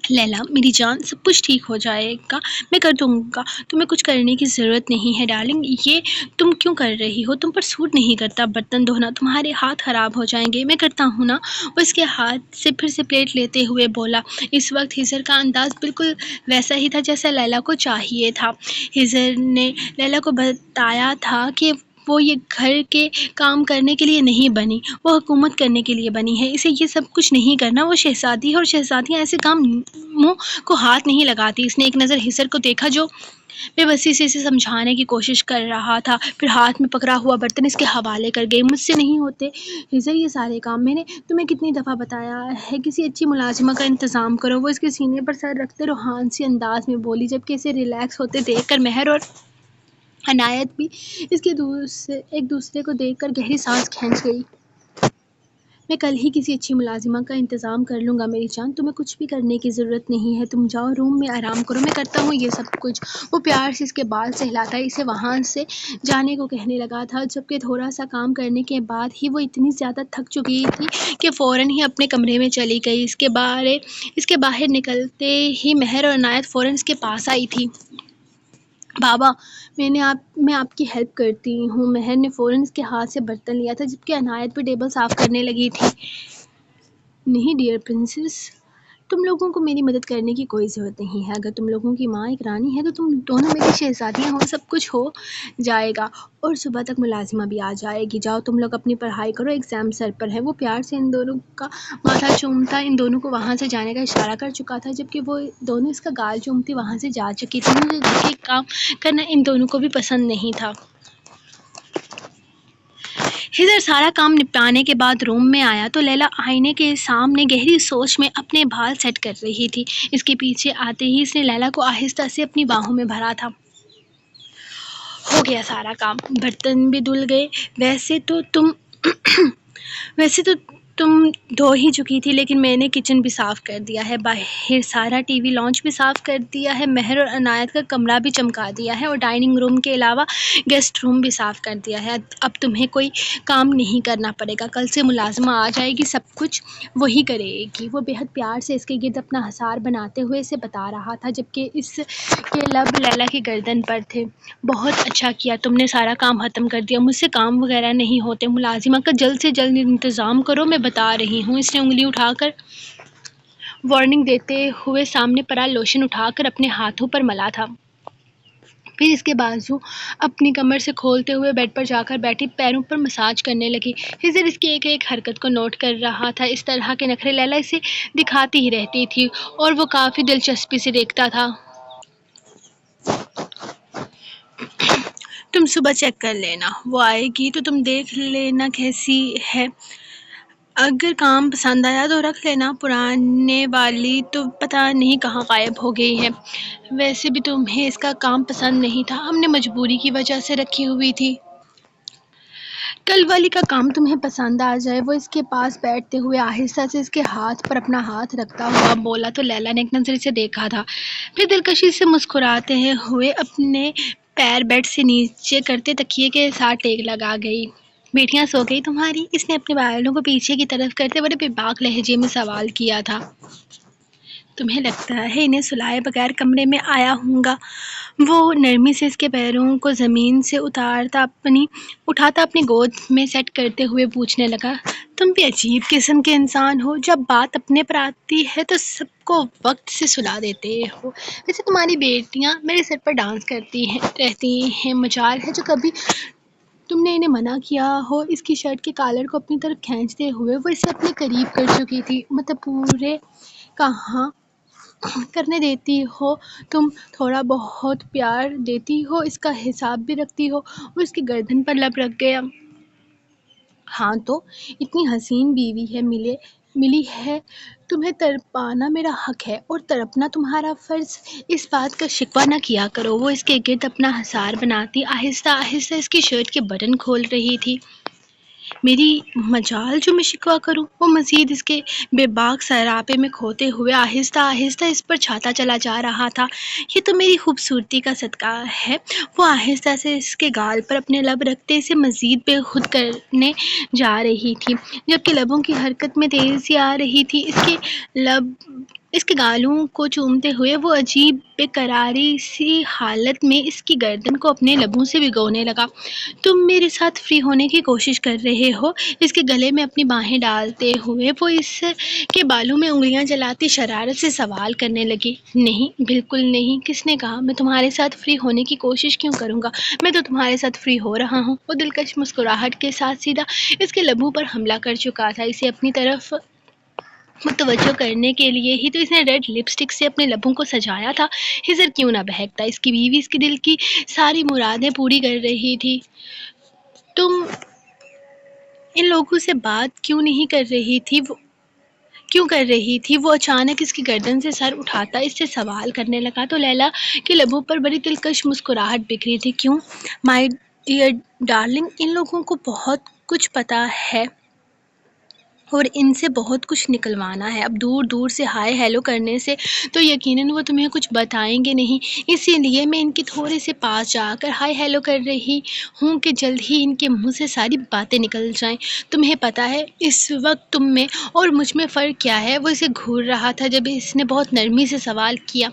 A: لیلا میری جان، سب کچھ ٹھیک ہو جائے گا، میں کر دوں گا، تمہیں کچھ کرنے کی ضرورت نہیں ہے ڈارلنگ۔ یہ تم کیوں کر رہی ہو؟ تم پر سوٹ نہیں کرتا برتن دھونا، تمہارے ہاتھ خراب ہو جائیں گے۔ میں کرتا ہوں نا، وہ اس کے ہاتھ سے پھر سے پلیٹ لیتے ہوئے بولا۔ اس وقت حضر کا انداز بالکل ویسا ہی تھا جیسا لیلا کو چاہیے تھا۔ حضر نے لیلا کو بتایا تھا کہ وہ یہ گھر کے کام کرنے کے لیے نہیں بنی، وہ حکومت کرنے کے لیے بنی ہے، اسے یہ سب کچھ نہیں کرنا۔ وہ شہزادی ہے اور شہزادیاں ایسے کاموں کو ہاتھ نہیں لگاتی۔ اس نے ایک نظر حضر کو دیکھا جو بے بسی سے اسے سمجھانے کی کوشش کر رہا تھا، پھر ہاتھ میں پکڑا ہوا برتن اس کے حوالے کر گئی۔ مجھ سے نہیں ہوتے حضر یہ سارے کام، میں نے تمہیں کتنی دفعہ بتایا ہے، کسی اچھی ملازمہ کا انتظام کرو۔ وہ اس کے سینے پر سر رکھتے روحانی انداز میں بولی، جبکہ اسے ریلیکس ہوتے دیکھ کر مہر اور عنایت بھی ایک دوسرے کو دیکھ کر گہری سانس کھینچ گئی۔ میں کل ہی کسی اچھی ملازمہ کا انتظام کر لوں گا میری جان، تمہیں کچھ بھی کرنے کی ضرورت نہیں ہے، تم جاؤ روم میں آرام کرو، میں کرتا ہوں یہ سب کچھ۔ وہ پیار سے اس کے بال سہلاتا اسے وہاں سے جانے کو کہنے لگا تھا، جبکہ تھوڑا سا کام کرنے کے بعد ہی وہ اتنی زیادہ تھک چکی تھی کہ فوراً ہی اپنے کمرے میں چلی گئی۔ اس کے باہر نکلتے ہی مہر اور عنایت فوراً اس کے پاس آئی تھی۔ بابا میں آپ کی ہیلپ کرتی ہوں۔ مہر نے فوراً اس کے ہاتھ سے برتن لیا تھا، جبکہ عنایت بھی ٹیبل صاف کرنے لگی تھی۔ نہیں ڈیئر پرنسس، تم لوگوں کو میری مدد کرنے کی کوئی ضرورت نہیں ہے۔ اگر تم لوگوں کی ماں ایک رانی ہے تو تم دونوں میری شہزادیاں ہو، سب کچھ ہو جائے گا اور صبح تک ملازمہ بھی آ جائے گی۔ جاؤ تم لوگ اپنی پڑھائی کرو، ایگزام سر پر ہے۔ وہ پیار سے ان دونوں کا ماتھا چومتا ان دونوں کو وہاں سے جانے کا اشارہ کر چکا تھا، جبکہ وہ دونوں اس کا گال چومتی وہاں سے جا چکی تھی، کیونکہ گھر کے کام کرنا ان دونوں کو بھی پسند نہیں تھا۔ حضر سارا کام نپٹانے کے بعد روم میں آیا تو لیلا آئینے کے سامنے گہری سوچ میں اپنے بال سیٹ کر رہی تھی۔ اس کے پیچھے آتے ہی اس نے لیلا کو آہستہ سے اپنی باہوں میں بھرا تھا۔ ہو گیا سارا کام، برتن بھی دھل گئے، ویسے تو تم دھو ہی چکی تھی، لیکن میں نے کچن بھی صاف کر دیا ہے، باہر سارا ٹی وی لاؤنج بھی صاف کر دیا ہے، مہر اور عنایت کا کمرہ بھی چمکا دیا ہے اور ڈائننگ روم کے علاوہ گیسٹ روم بھی صاف کر دیا ہے۔ اب تمہیں کوئی کام نہیں کرنا پڑے گا، کل سے ملازمہ آ جائے گی، سب کچھ وہی کرے گی۔ وہ بے حد پیار سے اس کے گرد اپنا حصار بناتے ہوئے اسے بتا رہا تھا، جبکہ اس کے لب لیلا کی گردن پر تھے۔ بہت اچھا کیا تم نے سارا کام ختم کر دیا، مجھ سے کام وغیرہ نہیں ہوتے، ملازمہ کا جلد سے جلد انتظام کرو، میں بتا رہی ہوں۔ اس نے انگلی اٹھا کر وارننگ دیتے ہوئے سامنے پڑا لوشن اٹھا کر اپنے ہاتھوں پر ملا تھا، پھر اس کے بازو اپنی کمر سے کھولتے ہوئے بیڈ پر جا کر بیٹھی پیروں پر مساج کرنے لگی۔ حضر اس کی ایک ایک حرکت کو نوٹ کر رہا تھا۔ اس طرح کے نخرے لیلا اسے دکھاتی ہی رہتی تھی اور وہ کافی دلچسپی سے دیکھتا تھا۔ تم صبح چیک کر لینا، وہ آئے گی تو تم دیکھ لینا کیسی ہے، اگر کام پسند آیا تو رکھ لینا، پرانے والی تو پتہ نہیں کہاں غائب ہو گئی ہے۔ ویسے بھی تمہیں اس کا کام پسند نہیں تھا، ہم نے مجبوری کی وجہ سے رکھی ہوئی تھی۔ کل والی کا کام تمہیں پسند آ جائے۔ وہ اس کے پاس بیٹھتے ہوئے آہستہ سے اس کے ہاتھ پر اپنا ہاتھ رکھتا ہوا بولا تو لیلا نے ایک نظر سے دیکھا تھا، پھر دلکشی سے مسکراتے ہوئے اپنے پیر بیڈ سے نیچے کرتے تکیے کے ساتھ ٹیک لگا گئی۔ بیٹیاں سو گئی تمہاری؟ اس نے اپنے بالوں کو پیچھے کی طرف کرتے بڑے بے باک لہجے میں سوال کیا تھا۔ تمہیں لگتا ہے انہیں سلائے بغیر کمرے میں آیا ہوں گا؟ وہ نرمی سے اس کے پیروں کو زمین سے اٹھاتا اپنی گود میں سیٹ کرتے ہوئے پوچھنے لگا، تم بھی عجیب قسم کے انسان ہو، جب بات اپنے پر آتی ہے تو سب کو وقت سے سلا دیتے ہو۔ ویسے تمہاری بیٹیاں میرے سر پر ڈانس کرتی رہتی ہیں، مجال ہے جو کبھی تم نے انہیں منع کیا ہو۔ اس کی شرٹ کے کالر کو اپنی طرف کھینچتے ہوئے وہ اسے اپنے قریب کر چکی تھی۔ مطلب پورے کہاں کرنے دیتی ہو تم، تھوڑا بہت پیار دیتی ہو، اس کا حساب بھی رکھتی ہو۔ وہ اس کی گردن پر لب رکھ گیا۔ ہاں تو اتنی حسین بیوی ہے ملی ہے، تمہیں تڑپانا میرا حق ہے اور تڑپنا تمہارا فرض، اس بات کا شکوہ نہ کیا کرو۔ وہ اس کے گرد اپنا حصار بناتی آہستہ آہستہ اس کی شرٹ کے بٹن کھول رہی تھی۔ میری مجال جو میں شکوہ کروں؟ وہ مزید اس کے بے باک سراپے میں کھوتے ہوئے آہستہ آہستہ اس پر چھاتا چلا جا رہا تھا۔ یہ تو میری خوبصورتی کا صدقہ ہے۔ وہ آہستہ سے اس کے گال پر اپنے لب رکھتے اسے مزید بے خود کرنے جا رہی تھی، جبکہ لبوں کی حرکت میں تیزی آ رہی تھی۔ اس کے گالوں کو چومتے ہوئے وہ عجیب بے قراری سی حالت میں اس کی گردن کو اپنے لبوں سے بھگونے لگا۔ تم میرے ساتھ فری ہونے کی کوشش کر رہے ہو؟ اس کے گلے میں اپنی باہیں ڈالتے ہوئے وہ اس کے بالوں میں انگلیاں چلاتی شرارت سے سوال کرنے لگی۔ نہیں، بالکل نہیں، کس نے کہا میں تمہارے ساتھ فری ہونے کی کوشش کیوں کروں گا؟ میں تو تمہارے ساتھ فری ہو رہا ہوں۔ وہ دلکش مسکراہٹ کے ساتھ سیدھا اس کے لبوں پر حملہ کر چکا تھا۔ اسے اپنی طرف متوجہ کرنے کے لیے ہی تو اس نے ریڈ لپسٹک سے اپنے لبوں کو سجایا تھا۔ ہزر کیوں نہ بہکتا، اس کی بیوی اس کے دل کی ساری مرادیں پوری کر رہی تھی۔ تم ان لوگوں سے بات کیوں کر رہی تھی؟ وہ اچانک اس کی گردن سے سر اٹھاتا اس سے سوال کرنے لگا تو لیلا کے لبوں پر بڑی دلکش مسکراہٹ بکھری تھی۔ کیوں مائی ڈیئر ڈارلنگ، ان لوگوں کو بہت کچھ پتا ہے اور ان سے بہت کچھ نکلوانا ہے۔ اب دور دور سے ہائے ہیلو کرنے سے تو یقیناً وہ تمہیں کچھ بتائیں گے نہیں، اسی لیے میں ان کے تھوڑے سے پاس جا کر ہائے ہیلو کر رہی ہوں کہ جلد ہی ان کے منہ سے ساری باتیں نکل جائیں۔ تمہیں پتا ہے اس وقت تم میں اور مجھ میں فرق کیا ہے؟ وہ اسے گھور رہا تھا جب اس نے بہت نرمی سے سوال کیا۔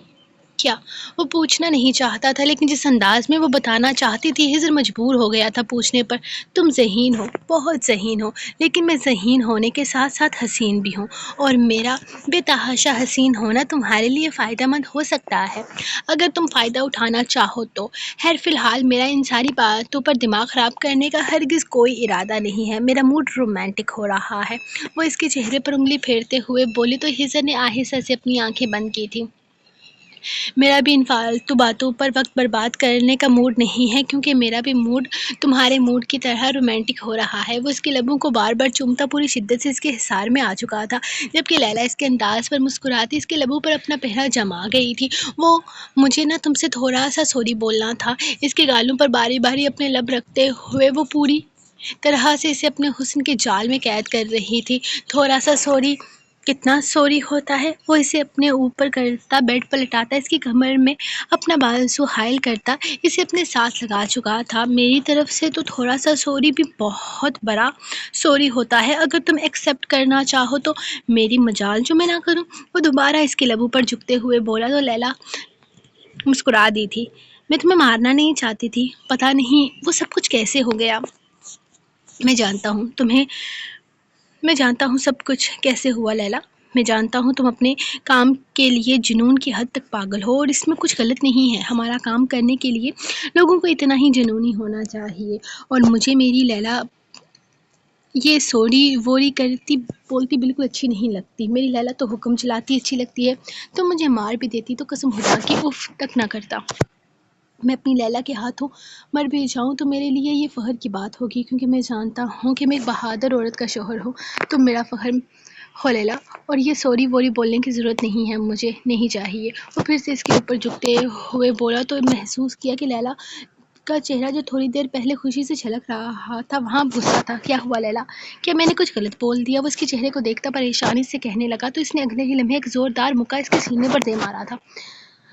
A: کیا؟ وہ پوچھنا نہیں چاہتا تھا، لیکن جس انداز میں وہ بتانا چاہتی تھی ہزر مجبور ہو گیا تھا پوچھنے پر۔ تم ذہین ہو، بہت ذہین ہو، لیکن میں ذہین ہونے کے ساتھ ساتھ حسین بھی ہوں، اور میرا بے تحاشا حسین ہونا تمہارے لیے فائدہ مند ہو سکتا ہے اگر تم فائدہ اٹھانا چاہو تو۔ خیر فی الحال میرا ان ساری باتوں پر دماغ خراب کرنے کا ہرگز کوئی ارادہ نہیں ہے، میرا موڈ رومانٹک ہو رہا ہے۔ وہ اس کے چہرے پر انگلی پھیرتے ہوئے بولی تو ہزر نے آہستہ سے اپنی آنکھیں بند کی تھی۔ میرا بھی ان فالتو باتوں پر وقت برباد کرنے کا موڈ نہیں ہے، کیونکہ میرا بھی موڈ تمہارے موڈ کی طرح رومانٹک ہو رہا ہے۔ وہ اس کے لبوں کو بار بار چومتا پوری شدت سے اس کے حصار میں آ چکا تھا، جبکہ لیلا اس کے انداز پر مسکراتی اس کے لبوں پر اپنا پہرا جما گئی تھی۔ مجھے نا تم سے تھوڑا سا سوری بولنا تھا۔ اس کے گالوں پر باری باری اپنے لب رکھتے ہوئے وہ پوری طرح سے اسے اپنے حسن کے جال میں قید کر رہی تھی۔ تھوڑا سا سوری؟ کتنا سوری ہوتا ہے؟ وہ اسے اپنے اوپر کرتا بیڈ پر لٹاتا اس کی کمر میں اپنا بازو حائل کرتا اسے اپنے ساتھ لگا چکا تھا۔ میری طرف سے تو تھوڑا سا سوری بھی بہت بڑا سوری ہوتا ہے، اگر تم ایکسپٹ کرنا چاہو تو۔ میری مجال جو میں نہ کروں؟ وہ دوبارہ اس کے لبوں پر جھکتے ہوئے بولا تو لیلا مسکرا دی تھی۔ میں تمہیں مارنا نہیں چاہتی تھی، پتہ نہیں وہ سب کچھ کیسے ہو گیا۔ میں جانتا ہوں سب کچھ کیسے ہوا لیلا۔ میں جانتا ہوں تم اپنے کام کے لیے جنون کی حد تک پاگل ہو، اور اس میں کچھ غلط نہیں ہے۔ ہمارا کام کرنے کے لیے لوگوں کو اتنا ہی جنونی ہونا چاہیے، اور مجھے میری لیلا یہ سوری ووری کرتی بولتی بالکل اچھی نہیں لگتی۔ میری لیلا تو حکم چلاتی اچھی لگتی ہے۔ تم مجھے مار بھی دیتی تو قسم خدا کی اف تک نہ کرتا۔ میں اپنی لیلا کے ہاتھوں مر بھی جاؤں تو میرے لیے یہ فخر کی بات ہوگی، کیونکہ میں جانتا ہوں کہ میں ایک بہادر عورت کا شوہر ہوں۔ تم میرا فخر ہو لیلا، اور یہ سوری ووری بولنے کی ضرورت نہیں ہے، مجھے نہیں چاہیے۔ وہ پھر سے اس کے اوپر جھکتے ہوئے بولا تو محسوس کیا کہ لیلا کا چہرہ جو تھوڑی دیر پہلے خوشی سے چھلک رہا تھا وہاں غصہ تھا۔ کیا ہوا لیلا؟ کیا میں نے کچھ غلط بول دیا؟ وہ اس کے چہرے کو دیکھتا پریشانی سے کہنے لگا تو اس نے اگلے ہی لمحے ایک زوردار مکہ اس کے سینے پر دے مارا تھا۔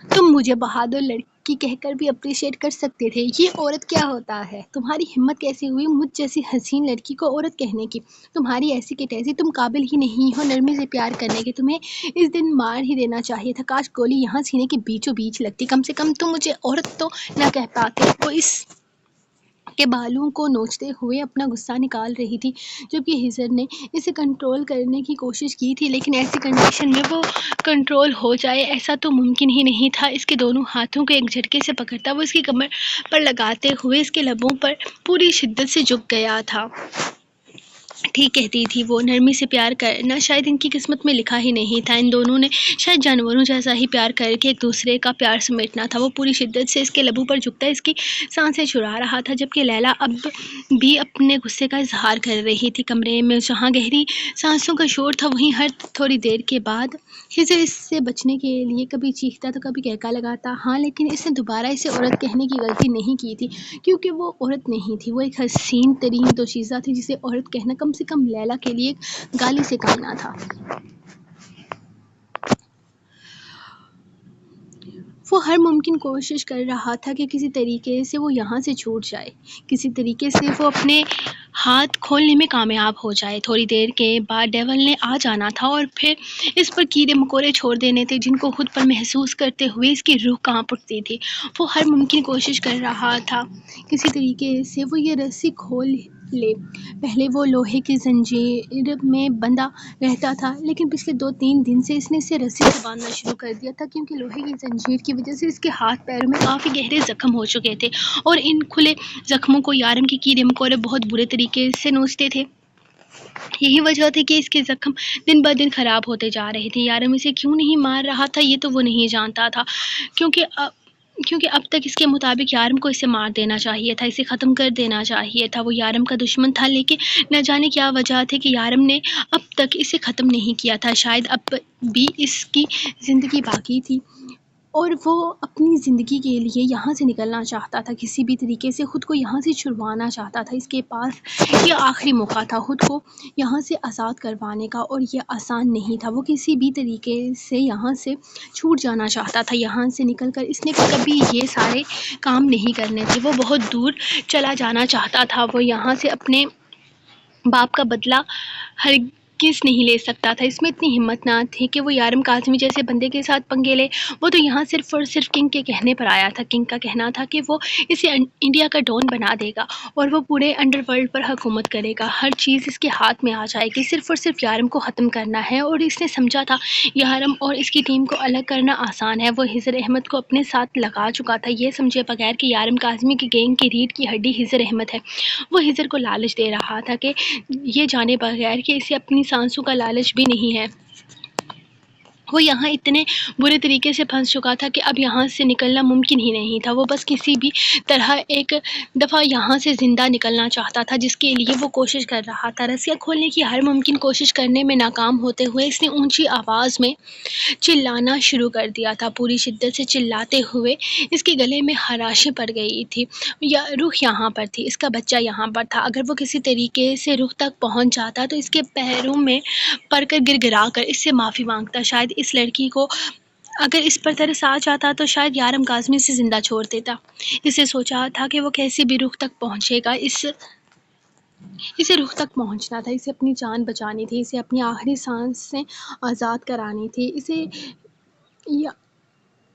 A: تم مجھے بہادر لڑکی کہہ کر بھی اپریشیٹ کر سکتے تھے۔ یہ عورت کیا ہوتا ہے؟ تمہاری ہمت کیسے ہوئی مجھ جیسی حسین لڑکی کو عورت کہنے کی؟ تمہاری ایسی کی تیسی، تم قابل ہی نہیں ہو نرمی سے پیار کرنے کے۔ تمہیں اس دن مار ہی دینا چاہیے تھا، کاش گولی یہاں سینے کے بیچوں بیچ لگتی۔ کم سے کم تم مجھے عورت تو نہ کہہ پاتے۔ وہ اس کے بالوں کو نوچتے ہوئے اپنا غصہ نکال رہی تھی، جبکہ ہزر نے اسے کنٹرول کرنے کی کوشش کی تھی، لیکن ایسی کنڈیشن میں وہ کنٹرول ہو جائے ایسا تو ممکن ہی نہیں تھا۔ اس کے دونوں ہاتھوں کو ایک جھٹکے سے پکڑتا وہ اس کی کمر پر لگاتے ہوئے اس کے لبوں پر پوری شدت سے جھک گیا تھا۔ ٹھیک کہتی تھی وہ، نرمی سے پیار کرنا شاید ان کی قسمت میں لکھا ہی نہیں تھا۔ ان دونوں نے شاید جانوروں جیسا ہی پیار کر کے ایک دوسرے کا پیار سمیٹنا تھا۔ وہ پوری شدت سے اس کے لبوں پر جھکتا اس کی سانسیں چھڑا رہا تھا، جبکہ لیلا اب بھی اپنے غصے کا اظہار کر رہی تھی۔ کمرے میں جہاں گہری سانسوں کا شور تھا وہیں ہر تھوڑی دیر کے بعد ہزر اس سے بچنے کے لیے کبھی چیختا تو کبھی کہکا لگاتا۔ ہاں، لیکن اس نے دوبارہ اسے عورت کہنے کی غلطی نہیں کی تھی، کیونکہ وہ عورت نہیں تھی، وہ ایک حسین ترین دوشیزہ تھی جسے عورت کہنا کم سے کم لیلا کے لیے ایک گالی سے کم نہ تھا۔ وہ ہر ممکن کوشش کر رہا تھا کہ کسی طریقے سے وہ یہاں سے چھوٹ جائے، کسی طریقے سے وہ اپنے ہاتھ کھولنے میں کامیاب ہو جائے۔ تھوڑی دیر کے بعد ڈیول نے آ جانا تھا اور پھر اس پر کیڑے مکوڑے چھوڑ دینے تھے جن کو خود پر محسوس کرتے ہوئے اس کی روح کانپ اٹھتی تھی۔ وہ ہر ممکن کوشش کر رہا تھا کسی طریقے سے وہ یہ رسی کھول لے۔ پہلے وہ لوہے کی زنجیر میں بندھا رہتا تھا، لیکن پچھلے 2-3 دن سے اس نے اسے رسی سے باندھنا شروع کر دیا تھا، کیونکہ لوہے کی زنجیر کی وجہ سے اس کے ہاتھ پیروں میں کافی گہرے زخم ہو چکے تھے، اور ان کھلے زخموں کو یارم کے کیڑے مکوڑے بہت برے طریقے سے نوچتے تھے۔ یہی وجہ تھی کہ اس کے زخم دن بہ دن خراب ہوتے جا رہے تھے۔ یارم اسے کیوں نہیں مار رہا تھا یہ تو وہ نہیں جانتا تھا، کیونکہ اب تک اس کے مطابق یارم کو اسے مار دینا چاہیے تھا، اسے ختم کر دینا چاہیے تھا۔ وہ یارم کا دشمن تھا، لیکن نہ جانے کیا وجہ تھی کہ یارم نے اب تک اسے ختم نہیں کیا تھا۔ شاید اب بھی اس کی زندگی باقی تھی اور وہ اپنی زندگی کے لیے یہاں سے نکلنا چاہتا تھا، کسی بھی طریقے سے خود کو یہاں سے چھڑوانا چاہتا تھا۔ اس کے پاس یہ آخری موقع تھا خود کو یہاں سے آزاد کروانے کا، اور یہ آسان نہیں تھا۔ وہ کسی بھی طریقے سے یہاں سے چھوٹ جانا چاہتا تھا۔ یہاں سے نکل کر اس نے کبھی یہ سارے کام نہیں کرنے تھے۔ وہ بہت دور چلا جانا چاہتا تھا۔ وہ یہاں سے اپنے باپ کا بدلہ ہرگز نہیں لے سکتا تھا۔ اس میں اتنی ہمت نہ تھی کہ وہ یارم کاظمی جیسے بندے کے ساتھ پنگے لے۔ وہ تو یہاں صرف اور صرف کنگ کے کہنے پر آیا تھا۔ کنگ کا کہنا تھا کہ وہ اسے انڈیا کا ڈون بنا دے گا اور وہ پورے انڈر ورلڈ پر حکومت کرے گا، ہر چیز اس کے ہاتھ میں آ جائے گی، صرف اور صرف یارم کو ختم کرنا ہے۔ اور اس نے سمجھا تھا یارم اور اس کی ٹیم کو الگ کرنا آسان ہے۔ وہ ہزر احمد کو اپنے ساتھ لگا چکا تھا، یہ سمجھے بغیر کہ یارم کاظمی کی گینگ کی ریڑھ کی ہڈی ہزر احمد ہے۔ وہ ہزر کو لالچ دے رہا تھا کہ یہ جانے بغیر کہ اسے اپنی سانسوں کا لالچ بھی نہیں ہے۔ وہ یہاں اتنے برے طریقے سے پھنس چکا تھا کہ اب یہاں سے نکلنا ممکن ہی نہیں تھا۔ وہ بس کسی بھی طرح ایک دفعہ یہاں سے زندہ نکلنا چاہتا تھا، جس کے لیے وہ کوشش کر رہا تھا۔ رسیاں کھولنے کی ہر ممکن کوشش کرنے میں ناکام ہوتے ہوئے اس نے اونچی آواز میں چلانا شروع کر دیا تھا۔ پوری شدت سے چلاتے ہوئے اس کے گلے میں خراشیں پڑ گئی تھی۔ روح یہاں پر تھی، اس کا بچہ یہاں پر تھا۔ اگر وہ کسی طریقے سے روح تک پہنچ جاتا تو اس کے پیروں میں پڑ کر گر گرا کر اس سے معافی مانگتا۔ شاید اس لڑکی کو اگر اس پر ترس آ جاتا تو شاید یارم کاظمی سے زندہ چھوڑ دیتا۔ اسے سوچا تھا کہ وہ کیسے بھی روح تک پہنچے گا، اسے روح تک پہنچنا تھا، اسے اپنی جان بچانی تھی، اسے اپنی آخری سانسیں آزاد کرانی تھی،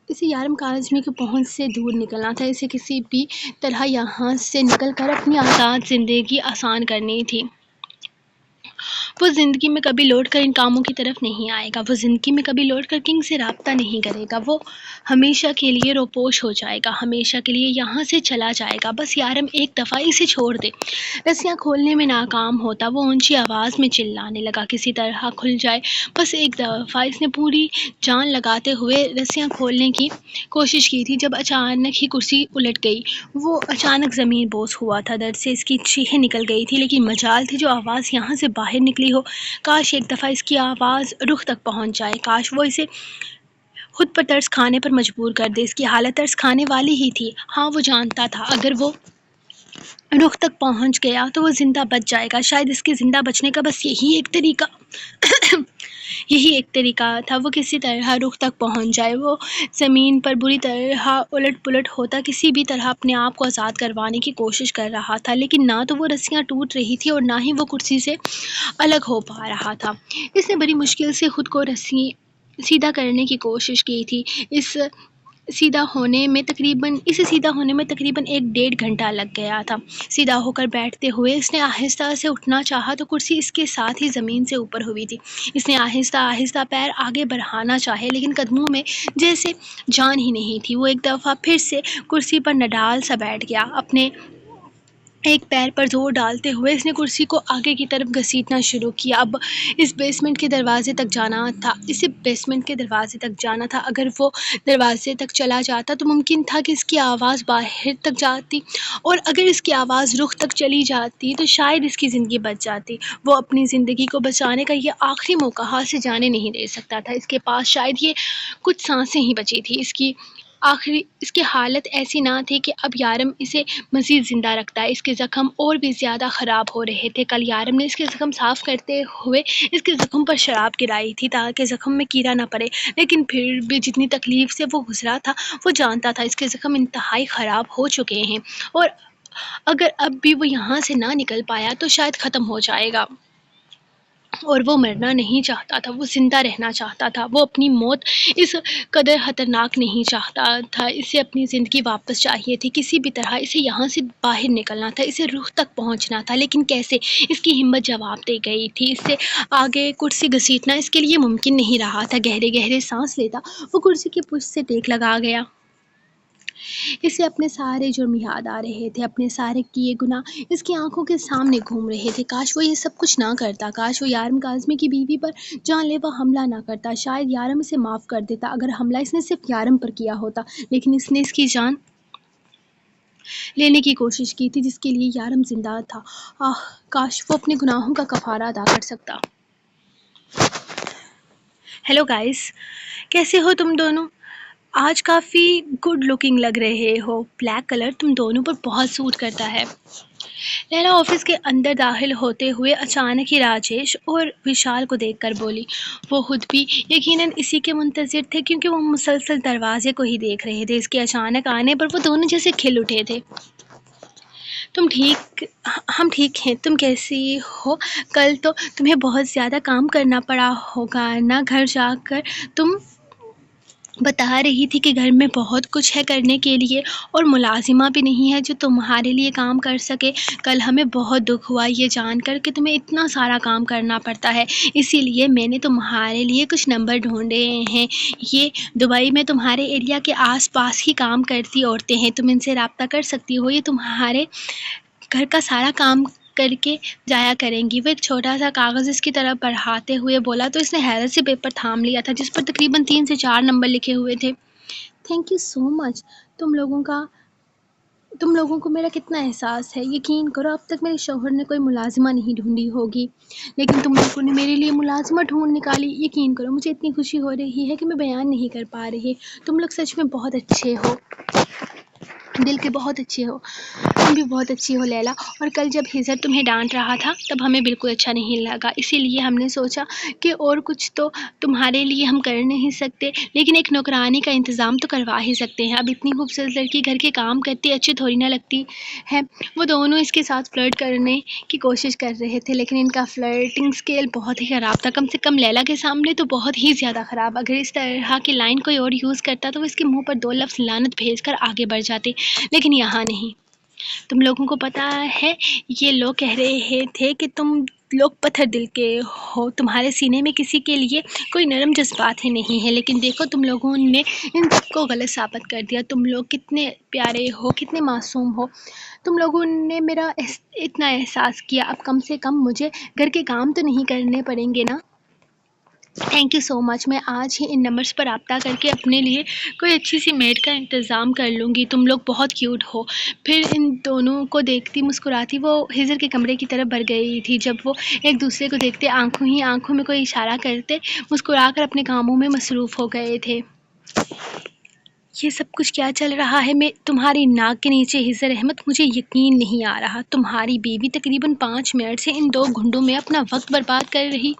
A: اسے یارم کاظمی کی پہنچ سے دور نکلنا تھا، اسے کسی بھی طرح یہاں سے نکل کر اپنی آزاد زندگی آسان کرنی تھی۔ وہ زندگی میں کبھی لوٹ کر ان کاموں کی طرف نہیں آئے گا، وہ زندگی میں کبھی لوٹ کر کنگ سے رابطہ نہیں کرے گا، وہ ہمیشہ کے لیے روپوش ہو جائے گا، ہمیشہ کے لیے یہاں سے چلا جائے گا۔ بس یارم ایک دفعہ اسے چھوڑ دے۔ رسیاں کھولنے میں ناکام ہوتا، وہ اونچی آواز میں چلانے لگا، کسی طرح کھل جائے، بس ایک دفعہ۔ اس نے پوری جان لگاتے ہوئے رسیاں کھولنے کی کوشش کی تھی جب اچانک ہی کرسی الٹ گئی۔ وہ اچانک زمین بوس ہوا تھا، درد سے اس کی چیخیں نکل گئی تھی، لیکن مجال تھی جو آواز یہاں سے باہر نکلی ہو۔ کاش ایک دفعہ اس کی آواز رخ تک پہنچ جائے، کاش وہ اسے خود پر ترس کھانے پر مجبور کر دے۔ اس کی حالت ترس کھانے والی ہی تھی، ہاں وہ جانتا تھا اگر وہ رخ تک پہنچ گیا تو وہ زندہ بچ جائے گا۔ شاید اس کے زندہ بچنے کا بس یہی ایک طریقہ تھا، وہ کسی طرح رخ تک پہنچ جائے۔ وہ زمین پر بری طرح الٹ پلٹ ہوتا، کسی بھی طرح اپنے آپ کو آزاد کروانے کی کوشش کر رہا تھا، لیکن نہ تو وہ رسیاں ٹوٹ رہی تھی اور نہ ہی وہ کرسی سے الگ ہو پا رہا تھا۔ اس نے بڑی مشکل سے خود کو سیدھا کرنے کی کوشش کی تھی۔ اسے سیدھا ہونے میں تقریباً 1.5 گھنٹہ لگ گیا تھا۔ سیدھا ہو کر بیٹھتے ہوئے اس نے آہستہ سے اٹھنا چاہا تو کرسی اس کے ساتھ ہی زمین سے اوپر ہوئی تھی۔ اس نے آہستہ آہستہ پیر آگے بڑھانا چاہے، لیکن قدموں میں جیسے جان ہی نہیں تھی۔ وہ ایک دفعہ پھر سے کرسی پر نڈال سا بیٹھ گیا۔ اپنے ایک پیر پر زور ڈالتے ہوئے اس نے کرسی کو آگے کی طرف گھسیٹنا شروع کیا۔ اب اسے بیسمنٹ کے دروازے تک جانا تھا۔ اگر وہ دروازے تک چلا جاتا تو ممکن تھا کہ اس کی آواز باہر تک جاتی، اور اگر اس کی آواز رخ تک چلی جاتی تو شاید اس کی زندگی بچ جاتی۔ وہ اپنی زندگی کو بچانے کا یہ آخری موقع ہاتھ سے جانے نہیں دے سکتا تھا۔ اس کے پاس شاید یہ کچھ سانسیں ہی بچی تھی۔ اس کی حالت ایسی نہ تھی کہ اب یارم اسے مزید زندہ رکھتا ہے۔ اس کے زخم اور بھی زیادہ خراب ہو رہے تھے۔ کل یارم نے اس کے زخم صاف کرتے ہوئے اس کے زخم پر شراب گرائی تھی تاکہ زخم میں کیڑا نہ پڑے، لیکن پھر بھی جتنی تکلیف سے وہ گزرا تھا وہ جانتا تھا اس کے زخم انتہائی خراب ہو چکے ہیں، اور اگر اب بھی وہ یہاں سے نہ نکل پایا تو شاید ختم ہو جائے گا۔ اور وہ مرنا نہیں چاہتا تھا، وہ زندہ رہنا چاہتا تھا۔ وہ اپنی موت اس قدر خطرناک نہیں چاہتا تھا۔ اسے اپنی زندگی واپس چاہیے تھی، کسی بھی طرح اسے یہاں سے باہر نکلنا تھا، اسے رخ تک پہنچنا تھا، لیکن کیسے؟ اس کی ہمت جواب دے گئی تھی۔ اس سے آگے کرسی گھسیٹنا اس کے لیے ممکن نہیں رہا تھا۔ گہرے گہرے سانس لیتا وہ کرسی کی پشت سے ٹیک لگا گیا۔ اسے اپنے سارے جرم یاد آ رہے تھے، اپنے سارے کیے گناہ اس کی آنکھوں کے سامنے گھوم رہے تھے۔ کاش وہ یہ سب کچھ نہ کرتا، کاش وہ یارم کاظمی کی بیوی پر جان لیوا حملہ نہ کرتا۔ شاید یارم اسے معاف کر دیتا اگر حملہ اس نے صرف یارم پر کیا ہوتا، لیکن اس نے اس کی جان لینے کی کوشش کی تھی جس کے لیے یارم زندہ تھا۔ کاش وہ اپنے گناہوں کا کفارہ ادا کر سکتا۔ ہیلو گائز، کیسے ہو تم دونوں؟ آج کافی گڈ لکنگ لگ رہے ہو، بلیک کلر تم دونوں پر بہت سوٹ کرتا ہے۔ لیلا آفس کے اندر داخل ہوتے ہوئے اچانک ہی راجیش اور وشال کو دیکھ کر بولی۔ وہ خود بھی یقیناً اسی کے منتظر تھے کیونکہ وہ مسلسل دروازے کو ہی دیکھ رہے تھے۔ اس کے اچانک آنے پر وہ دونوں جیسے کھل اٹھے تھے۔ ہم ٹھیک ہیں، تم کیسی ہو؟ کل تو تمہیں بہت زیادہ کام کرنا پڑا ہوگا نا؟ گھر جا کر تم بتا رہی تھی کہ گھر میں بہت کچھ ہے کرنے کے لیے اور ملازمہ بھی نہیں ہے جو تمہارے لیے کام کر سکے۔ کل ہمیں بہت دکھ ہوا یہ جان کر کہ تمہیں اتنا سارا کام کرنا پڑتا ہے، اسی لیے میں نے تمہارے لیے کچھ نمبر ڈھونڈے ہیں۔ یہ دبئی میں تمہارے ایریا کے آس پاس ہی کام کرتی عورتیں ہیں، تم ان سے رابطہ کر سکتی ہو، یہ تمہارے گھر کا سارا کام کر کے جایا کریں گی۔ وہ ایک چھوٹا سا کاغذ اس کی طرف بڑھاتے ہوئے بولا تو اس نے حیرت سے پیپر تھام لیا تھا جس پر تقریباً 3 سے 4 نمبر لکھے ہوئے تھے۔ تھینک یو سو مچ، تم لوگوں کو میرا کتنا احساس ہے۔ یقین کرو اب تک میرے شوہر نے کوئی ملازمہ نہیں ڈھونڈی ہوگی، لیکن تم لوگوں نے میرے لیے ملازمہ ڈھونڈ نکالی۔ یقین کرو مجھے اتنی خوشی ہو رہی ہے کہ میں بیان نہیں کر پا رہی۔ تم لوگ سچ میں بہت اچھے ہو، دل کے بہت اچھے ہو۔ تم بھی بہت اچھی ہو لیلا، اور کل جب ہزر تمہیں ڈانٹ رہا تھا تب ہمیں بالکل اچھا نہیں لگا، اسی لیے ہم نے سوچا کہ اور کچھ تو تمہارے لیے ہم کر نہیں سکتے، لیکن ایک نوکرانی کا انتظام تو کروا ہی سکتے ہیں۔ اب اتنی خوبصورت لڑکی گھر کے کام کرتی اچھی تھوڑی نہ لگتی ہے۔ وہ دونوں اس کے ساتھ فلرٹ کرنے کی کوشش کر رہے تھے، لیکن ان کا فلرٹنگ سکیل بہت ہی خراب تھا، کم سے کم لیلا کے سامنے تو بہت ہی زیادہ خراب۔ اگر اس طرح کی لائن کوئی اور یوز کرتا تو وہ اس کے منہ پر 2 لفظ لعنت بھیج کر آگے بڑھ جاتے، لیکن یہاں نہیں۔ تم لوگوں کو پتہ ہے یہ لوگ کہہ رہے تھے کہ تم لوگ پتھر دل کے ہو، تمہارے سینے میں کسی کے لیے کوئی نرم جذبات ہی نہیں ہے، لیکن دیکھو تم لوگوں نے ان سب کو غلط ثابت کر دیا۔ تم لوگ کتنے پیارے ہو، کتنے معصوم ہو، تم لوگوں نے میرا اتنا احساس کیا۔ اب کم سے کم مجھے گھر کے کام تو نہیں کرنے پڑیں گے نا؟ تھینک یو سو مچ۔ میں آج ہی ان نمبرز پر رابطہ کر کے اپنے لیے کوئی اچھی سی میڈ کا انتظام کر لوں گی۔ تم لوگ بہت کیوٹ ہو۔ پھر ان دونوں کو دیکھتی مسکراتی وہ ہجر کے کمرے کی طرف بڑھ گئی تھی۔ جب وہ ایک دوسرے کو دیکھتے آنکھوں ہی آنکھوں میں کوئی اشارہ کرتے مسکرا کر اپنے کاموں میں مصروف ہو گئے تھے۔ یہ سب کچھ کیا چل رہا ہے میں تمہاری ناک کے نیچے ہجر احمد؟ مجھے یقین نہیں آ رہا تمہاری بیوی تقریباً 5 منٹ سے ان 2 گھنٹوں میں اپنا وقت برباد کر رہی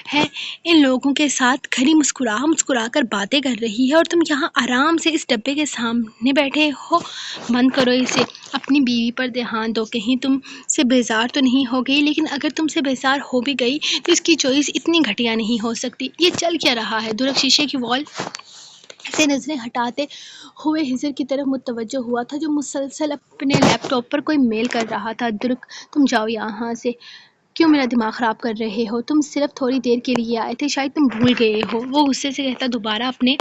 A: ہے، ان لوگوں کے ساتھ کھڑی مسکرا کر باتیں کر رہی ہے، اور تم یہاں آرام سے اس ڈبے کے سامنے بیٹھے ہو۔ بند کرو اسے، اپنی بیوی پر دھیان دو، کہیں تم سے بیزار تو نہیں ہو گئی؟ لیکن اگر تم سے بیزار ہو بھی گئی تو اس کی چوائس اتنی گھٹیا نہیں ہو سکتی۔ یہ چل کیا رہا ہے؟ درک شیشے کی وال سے نظریں ہٹاتے ہوئے ہجر کی طرف متوجہ ہوا تھا، جو مسلسل اپنے لیپ ٹاپ پر کوئی میل کر رہا تھا۔ درک تم جاؤ یہاں سے، کیوں میرا دماغ خراب کر رہے ہو؟ تم صرف تھوڑی دیر کے لیے آئے تھے، شاید تم بھول گئے ہو۔ وہ غصے سے کہتا دوبارہ اپنے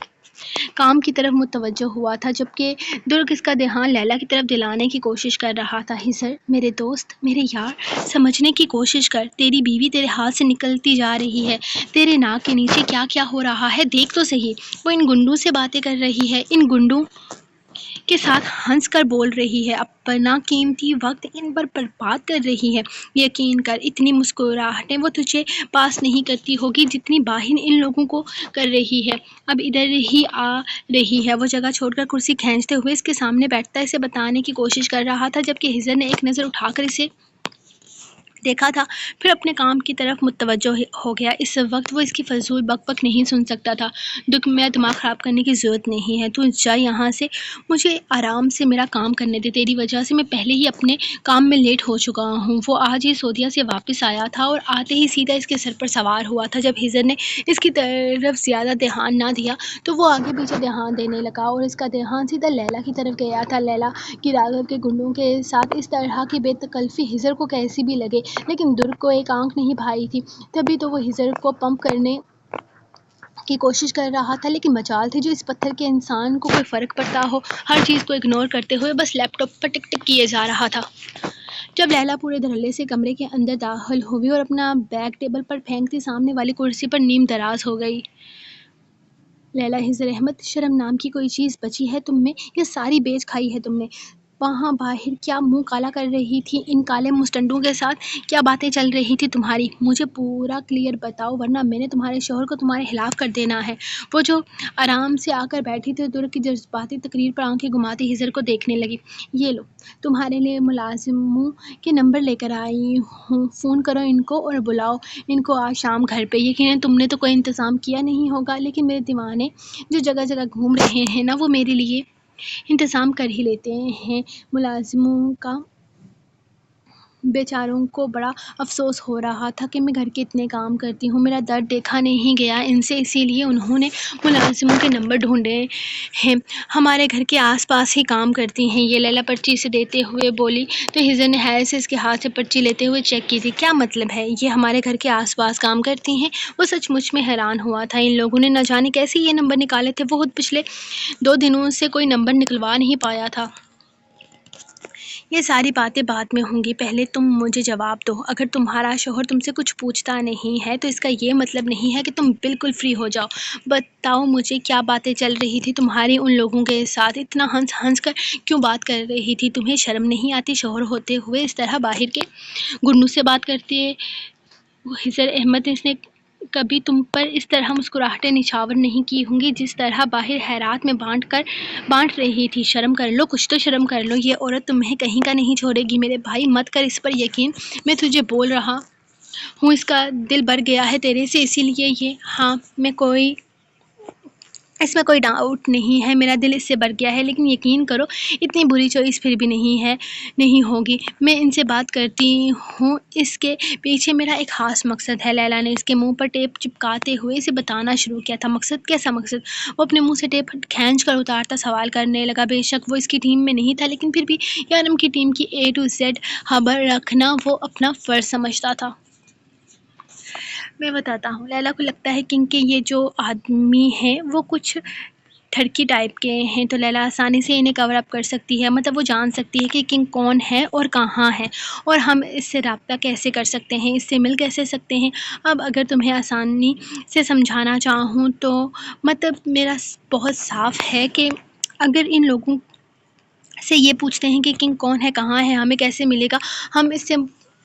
A: کام کی طرف متوجہ ہوا تھا، جبکہ درک اس کا دھیان لیلا کی طرف دلانے کی کوشش کر رہا تھا۔ ہجر میرے دوست، میرے یار، سمجھنے کی کوشش کر، تیری بیوی تیرے ہاتھ سے نکلتی جا رہی ہے، تیرے ناک کے نیچے کیا کیا ہو رہا ہے دیکھ تو صحیح۔ وہ ان گنڈوں سے باتیں کر رہی ہے، ان گنڈوں کے ساتھ ہنس کر بول رہی ہے، اپنا قیمتی وقت ان پر برباد کر رہی ہے۔ یقین کر اتنی مسکراہٹیں وہ تجھے پاس نہیں کرتی ہوگی جتنی باہر ان لوگوں کو کر رہی ہے۔ اب ادھر ہی آ رہی ہے۔ وہ جگہ چھوڑ کر کرسی کھینچتے ہوئے اس کے سامنے بیٹھتا اسے بتانے کی کوشش کر رہا تھا، جبکہ ہجر نے ایک نظر اٹھا کر اسے دیکھا تھا، پھر اپنے کام کی طرف متوجہ ہو گیا۔ اس وقت وہ اس کی فضول بک بک نہیں سن سکتا تھا۔ میرا دماغ خراب کرنے کی ضرورت نہیں ہے، تو جا یہاں سے، مجھے آرام سے میرا کام کرنے دے۔ تیری وجہ سے میں پہلے ہی اپنے کام میں لیٹ ہو چکا ہوں۔ وہ آج ہی سعودیہ سے واپس آیا تھا اور آتے ہی سیدھا اس کے سر پر سوار ہوا تھا۔ جب ہجر نے اس کی طرف زیادہ دھیان نہ دیا تو وہ آگے پیچھے دھیان دینے لگا، اور اس کا دھیان سیدھا لیلا کی طرف گیا تھا۔ لیلا کی راغب کے گنڈوں کے ساتھ اس طرح کی بے تکلفی ہجر کو کیسی بھی لگے، لیکن درک کو ایک آنکھ نہیں بھائی تھی۔ تبھی تو وہ ہجر کو پمپ کرنے کی کوشش کر رہا تھا، لیکن مجال تھی جو اس پتھر کے انسان کو کوئی فرق پڑتا ہو۔ ہر چیز کو اگنور کرتے ہوئے بس لیپ ٹاپ پر ٹک ٹک کیے جا رہا تھا۔ جب لیلا پورے دھڑلے سے کمرے کے اندر داخل ہوئی اور اپنا بیگ ٹیبل پر پھینکتی سامنے والی کرسی پر نیم دراز ہو گئی۔ لیلا، ہجر احمد، شرم نام کی کوئی چیز بچی ہے تم میں؟ یہ ساری بیچ کھائی ہے تم نے۔ وہاں باہر کیا منہ کالا کر رہی تھی؟ ان کالے مستنڈوں کے ساتھ کیا باتیں چل رہی تھی تمہاری؟ مجھے پورا کلیئر بتاؤ، ورنہ میں نے تمہارے شوہر کو تمہارے خلاف کر دینا ہے۔ وہ جو آرام سے آ کر بیٹھی تھی، درک کی جذباتی تقریر پر آنکھیں گھماتی ہجر کو دیکھنے لگی۔ یہ لو، تمہارے لیے ملازموں کے نمبر لے کر آئی ہوں، فون کرو ان کو اور بلاؤ ان کو آج شام گھر پہ۔ یقیناً تم نے تو کوئی انتظام کیا نہیں ہوگا، لیکن میرے دیوانے جو جگہ جگہ گھوم رہے ہیں نا، وہ میرے لیے انتظام کر ہی لیتے ہیں۔ ملازموں کا بیچاروں کو بڑا افسوس ہو رہا تھا کہ میں گھر کے اتنے کام کرتی ہوں، میرا درد دیکھا نہیں گیا ان سے، اسی لیے انہوں نے ملازموں کے نمبر ڈھونڈے ہیں۔ ہمارے گھر کے آس پاس ہی کام کرتی ہیں یہ، لیلا پرچی سے دیتے ہوئے بولی، تو ہجر نے حیرت سے اس کے ہاتھ سے پرچی لیتے ہوئے چیک کی تھی۔ کیا مطلب ہے یہ ہمارے گھر کے آس پاس کام کرتی ہیں؟ وہ سچ مچ میں حیران ہوا تھا۔ ان لوگوں نے نہ جانے کیسے یہ نمبر نکالے تھے، وہ خود پچھلے 2 دنوں سے کوئی نمبر نکلوا نہیں پایا تھا۔ یہ ساری باتیں بعد میں ہوں گی، پہلے تم مجھے جواب دو۔ اگر تمہارا شوہر تم سے کچھ پوچھتا نہیں ہے تو اس کا یہ مطلب نہیں ہے کہ تم بالکل فری ہو جاؤ۔ بتاؤ مجھے، کیا باتیں چل رہی تھی تمہاری ان لوگوں کے ساتھ؟ اتنا ہنس ہنس کر کیوں بات کر رہی تھی؟ تمہیں شرم نہیں آتی شوہر ہوتے ہوئے اس طرح باہر کے گنڈوں سے بات کرتے؟ ہجر احمد، اس نے کبھی تم پر اس طرح مسکراہٹیں نچھاور نہیں کی ہوں گی جس طرح باہر حیرات میں بانٹ رہی تھی۔ شرم کر لو، کچھ تو شرم کر لو، یہ عورت تمہیں کہیں کا نہیں چھوڑے گی۔ میرے بھائی، مت کر اس پر یقین، میں تجھے بول رہا ہوں، اس کا دل بھر گیا ہے تیرے سے، اسی لیے یہ۔ ہاں، اس میں کوئی ڈاؤٹ نہیں ہے، میرا دل اس سے بھر گیا ہے، لیکن یقین کرو اتنی بری چوائس پھر بھی نہیں ہوگی۔ میں ان سے بات کرتی ہوں، اس کے پیچھے میرا ایک خاص مقصد ہے۔ لیلا نے اس کے منہ پر ٹیپ چپکاتے ہوئے اسے بتانا شروع کیا تھا۔ مقصد؟ کیسا مقصد؟ وہ اپنے منہ سے ٹیپ کھینچ کر اتارتا سوال کرنے لگا۔ بے شک وہ اس کی ٹیم میں نہیں تھا، لیکن پھر بھی یارم کی ٹیم کی A to Z خبر رکھنا وہ اپنا فرض سمجھتا تھا۔ میں بتاتا ہوں، لیلا کو لگتا ہے کنگ کے یہ جو آدمی ہیں وہ کچھ ٹھڑکی ٹائپ کے ہیں، تو لیلا آسانی سے انہیں کور اپ کر سکتی ہے، مطلب وہ جان سکتی ہے کہ کنگ کون ہے اور کہاں ہے، اور ہم اس سے رابطہ کیسے کر سکتے ہیں، اس سے مل کیسے سکتے ہیں۔ اب اگر تمہیں آسانی سے سمجھانا چاہوں تو مطلب میرا بہت صاف ہے کہ اگر ان لوگوں سے یہ پوچھتے ہیں کہ کنگ کون ہے، کہاں ہے، ہمیں کیسے ملے گا، ہم اس سے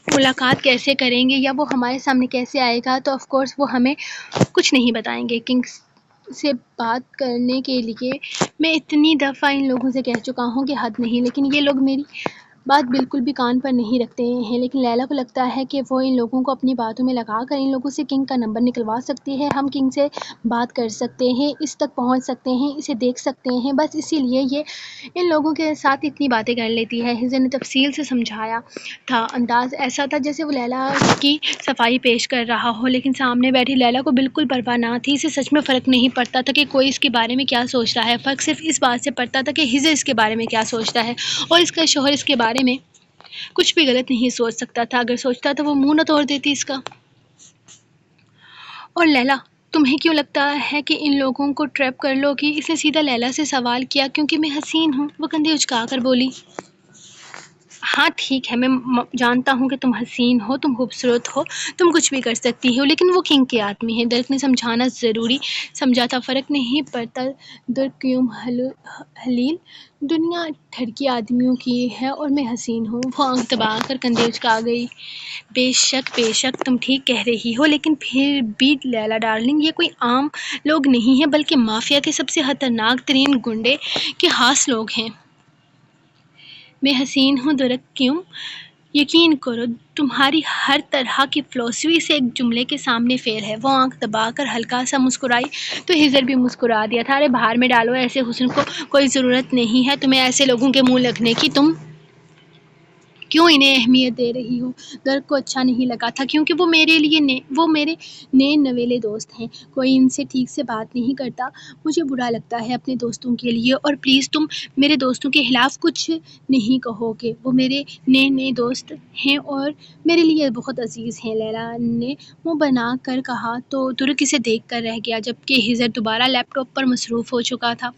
A: ملاقات کیسے کریں گے، یا وہ ہمارے سامنے کیسے آئے گا، تو آف کورس وہ ہمیں کچھ نہیں بتائیں گے۔ کنگ سے بات کرنے کے لیے میں اتنی دفعہ ان لوگوں سے کہہ چکا ہوں کہ حد نہیں، لیکن یہ لوگ میری بات بالکل بھی کان پر نہیں رکھتے ہیں۔ لیکن لیلا کو لگتا ہے کہ وہ ان لوگوں کو اپنی باتوں میں لگا کر ان لوگوں سے کنگ کا نمبر نکلوا سکتی ہے، ہم کنگ سے بات کر سکتے ہیں، اس تک پہنچ سکتے ہیں، اسے دیکھ سکتے ہیں، بس اسی لیے یہ ان لوگوں کے ساتھ اتنی باتیں کر لیتی ہے۔ حضر نے تفصیل سے سمجھایا تھا، انداز ایسا تھا جیسے وہ لیلا کی صفائی پیش کر رہا ہو، لیکن سامنے بیٹھی لیلا کو بالکل پرواہ نہ تھی۔ اسے سچ میں فرق نہیں پڑتا تھا کہ کوئی اس کے بارے میں کیا سوچتا ہے، فرق صرف اس بات سے پڑتا تھا کہ حضر اس کے بارے میں کیا سوچتا ہے، اور اس کا شوہر اس کے بارے میں کچھ بھی غلط نہیں سوچ سکتا تھا، اگر سوچتا تو وہ منہ نہ توڑ دیتی اس کا۔ اور لیلا، تمہیں کیوں لگتا ہے کہ ان لوگوں کو ٹریپ کر لو گی؟ اس نے سیدھا لیلا سے سوال کیا۔ کیونکہ میں حسین ہوں، وہ کندھے اچکا کر بولی۔ ہاں ٹھیک ہے، میں جانتا ہوں کہ تم حسین ہو، تم خوبصورت ہو، تم کچھ بھی کر سکتی ہو، لیکن وہ کنگ کے آدمی ہے۔ درک نے سمجھانا ضروری سمجھا تھا، فرق نہیں پڑتا درکیوم حلیل، دنیا ٹھڑکی آدمیوں کی ہے اور میں حسین ہوں۔ وہ آنکھ دبا کر کندھے اچکا گئی۔ بے شک تم ٹھیک کہہ رہی ہو، لیکن پھر بھی لیلا ڈارلنگ، یہ کوئی عام لوگ نہیں ہیں، بلکہ مافیا کے سب سے خطرناک ترین گنڈے کے خاص لوگ ہیں۔ میں حسین ہوں درکیوم، یقین کرو تمہاری ہر طرح کی فلسفی سے ایک جملے کے سامنے فیل ہے۔ وہ آنکھ دبا کر ہلکا سا مسکرائی تو حضر بھی مسکرا دیا تھا۔ ارے باہر میں ڈالو، ایسے حسن کو کوئی ضرورت نہیں ہے تمہیں ایسے لوگوں کے منہ لگنے کی، تم کیوں انہیں اہمیت دے رہی ہو؟ درک کو اچھا نہیں لگا تھا، کیونکہ وہ میرے نئے نویلے دوست ہیں، کوئی ان سے ٹھیک سے بات نہیں کرتا، مجھے برا لگتا ہے اپنے دوستوں کے لیے، اور پلیز تم میرے دوستوں کے خلاف کچھ نہیں کہو گے، وہ میرے نئے دوست ہیں اور میرے لیے بہت عزیز ہیں، لیلا نے منہ بنا کر کہا تو درک اسے دیکھ کر رہ گیا، جبکہ حضر دوبارہ لیپ ٹاپ پر مصروف ہو چکا تھا۔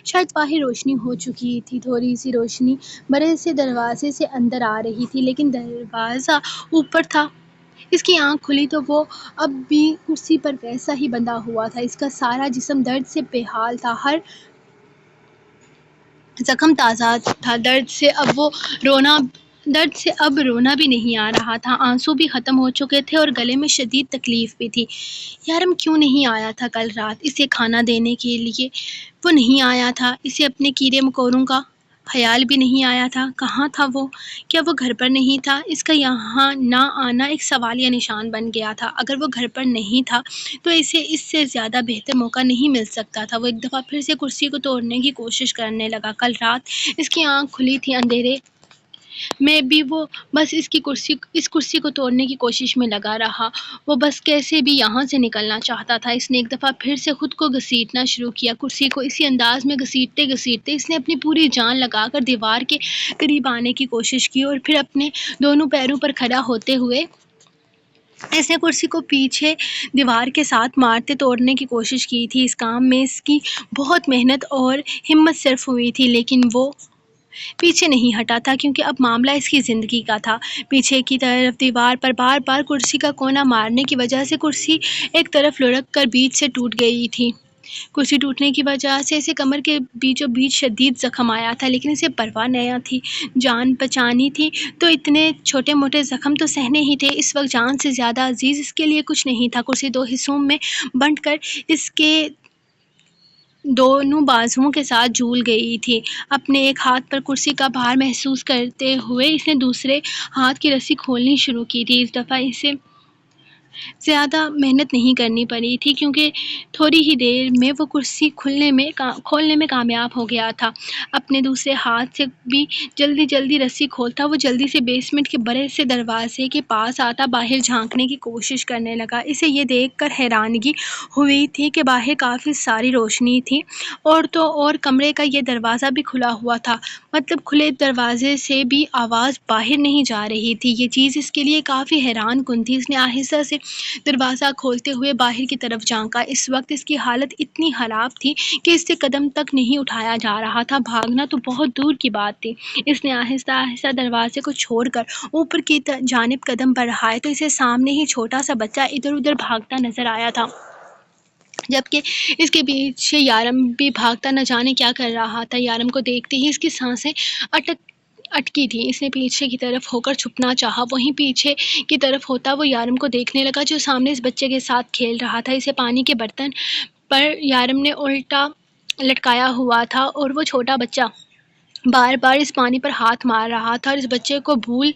A: شاید باہر روشنی ہو چکی تھی، تھوڑی سی روشنی بڑے سے دروازے سے اندر آ رہی تھی، لیکن دروازہ اوپر تھا۔ اس کی آنکھ کھلی تو وہ اب بھی کرسی پر ویسا ہی بندھا ہوا تھا، اس کا سارا جسم درد سے بے حال تھا، ہر زخم تازہ تھا، درد سے اب رونا بھی نہیں آ رہا تھا، آنسو بھی ختم ہو چکے تھے اور گلے میں شدید تکلیف بھی تھی۔ یارم کیوں نہیں آیا تھا کل رات اسے کھانا دینے کے لیے؟ وہ نہیں آیا تھا، اسے اپنے کیڑے مکوڑوں کا خیال بھی نہیں آیا تھا، کہاں تھا وہ؟ کیا وہ گھر پر نہیں تھا؟ اس کا یہاں نہ آنا ایک سوالیہ نشان بن گیا تھا، اگر وہ گھر پر نہیں تھا تو اسے اس سے زیادہ بہتر موقع نہیں مل سکتا تھا۔ وہ ایک دفعہ پھر سے کرسی کو توڑنے کی کوشش کرنے لگا۔ کل رات اس کی آنکھ کھلی تھی، اندھیرے میں بھی وہ بس اس کرسی کو توڑنے کی کوشش میں لگا رہا، وہ بس کیسے بھی یہاں سے نکلنا چاہتا تھا۔ اس نے ایک دفعہ پھر سے خود کو گھسیٹنا شروع کیا، کرسی کو اسی انداز میں گھسیٹتے اس نے اپنی پوری جان لگا کر دیوار کے قریب آنے کی کوشش کی، اور پھر اپنے دونوں پیروں پر کھڑا ہوتے ہوئے اس نے کرسی کو پیچھے دیوار کے ساتھ مارتے توڑنے کی کوشش کی تھی۔ اس کام میں اس کی بہت محنت اور ہمت صرف ہوئی تھی، لیکن وہ پیچھے نہیں ہٹا تھا، کیونکہ اب معاملہ اس کی زندگی کا تھا۔ پیچھے کی طرف دیوار پر بار بار کرسی کا کونا مارنے کی وجہ سے کرسی ایک طرف لڑک کر بیچ سے ٹوٹ گئی تھی۔ کرسی ٹوٹنے کی وجہ سے اسے کمر کے بیچوں بیچ شدید زخم آیا تھا، لیکن اسے پرواہ نہ تھی، جان بچانی تھی تو اتنے چھوٹے موٹے زخم تو سہنے ہی تھے۔ اس وقت جان سے زیادہ عزیز اس کے لیے کچھ نہیں تھا۔ کرسی دو حصوں میں بنٹ کر اس کے دونوں بازوؤں کے ساتھ جھول گئی تھی۔ اپنے ایک ہاتھ پر کرسی کا بھار محسوس کرتے ہوئے اس نے دوسرے ہاتھ کی رسی کھولنی شروع کی تھی۔ اس دفعہ اسے زیادہ محنت نہیں کرنی پڑی تھی، کیونکہ تھوڑی ہی دیر میں وہ کرسی کھولنے میں کامیاب ہو گیا تھا۔ اپنے دوسرے ہاتھ سے بھی جلدی رسی کھولتا وہ جلدی سے بیسمنٹ کے بڑے سے دروازے کے پاس آتا، باہر جھانکنے کی کوشش کرنے لگا۔ اسے یہ دیکھ کر حیرانگی ہوئی تھی کہ باہر کافی ساری روشنی تھی، اور تو اور کمرے کا یہ دروازہ بھی کھلا ہوا تھا، مطلب کھلے دروازے سے بھی آواز باہر نہیں جا رہی تھی۔ یہ چیز اس کے لیے کافی حیران کن تھی۔ اس نے آہستہ سے دروازہ کھولتے ہوئے باہر کی طرف جھانکا۔ اس وقت اس کی حالت اتنی خراب تھی کہ اس سے قدم تک نہیں اٹھایا جا رہا تھا، بھاگنا تو بہت دور کی بات تھی۔ اس نے آہستہ آہستہ دروازے کو چھوڑ کر اوپر کی جانب قدم بڑھائے تو اسے سامنے ہی چھوٹا سا بچہ ادھر ادھر بھاگتا نظر آیا تھا، جبکہ اس کے پیچھے یارم بھی بھاگتا نہ جانے کیا کر رہا تھا۔ یارم کو دیکھتے ہی اس کی سانسیں اٹکی تھی۔ اس نے پیچھے کی طرف ہو کر چھپنا چاہا، وہیں پیچھے کی طرف ہوتا وہ یارم کو دیکھنے لگا جو سامنے اس بچے کے ساتھ کھیل رہا تھا۔ اسے پانی کے برتن پر یارم نے الٹا لٹکایا ہوا تھا اور وہ چھوٹا بچہ بار بار اس پانی پر ہاتھ مار رہا تھا اور اس بچے کو بھول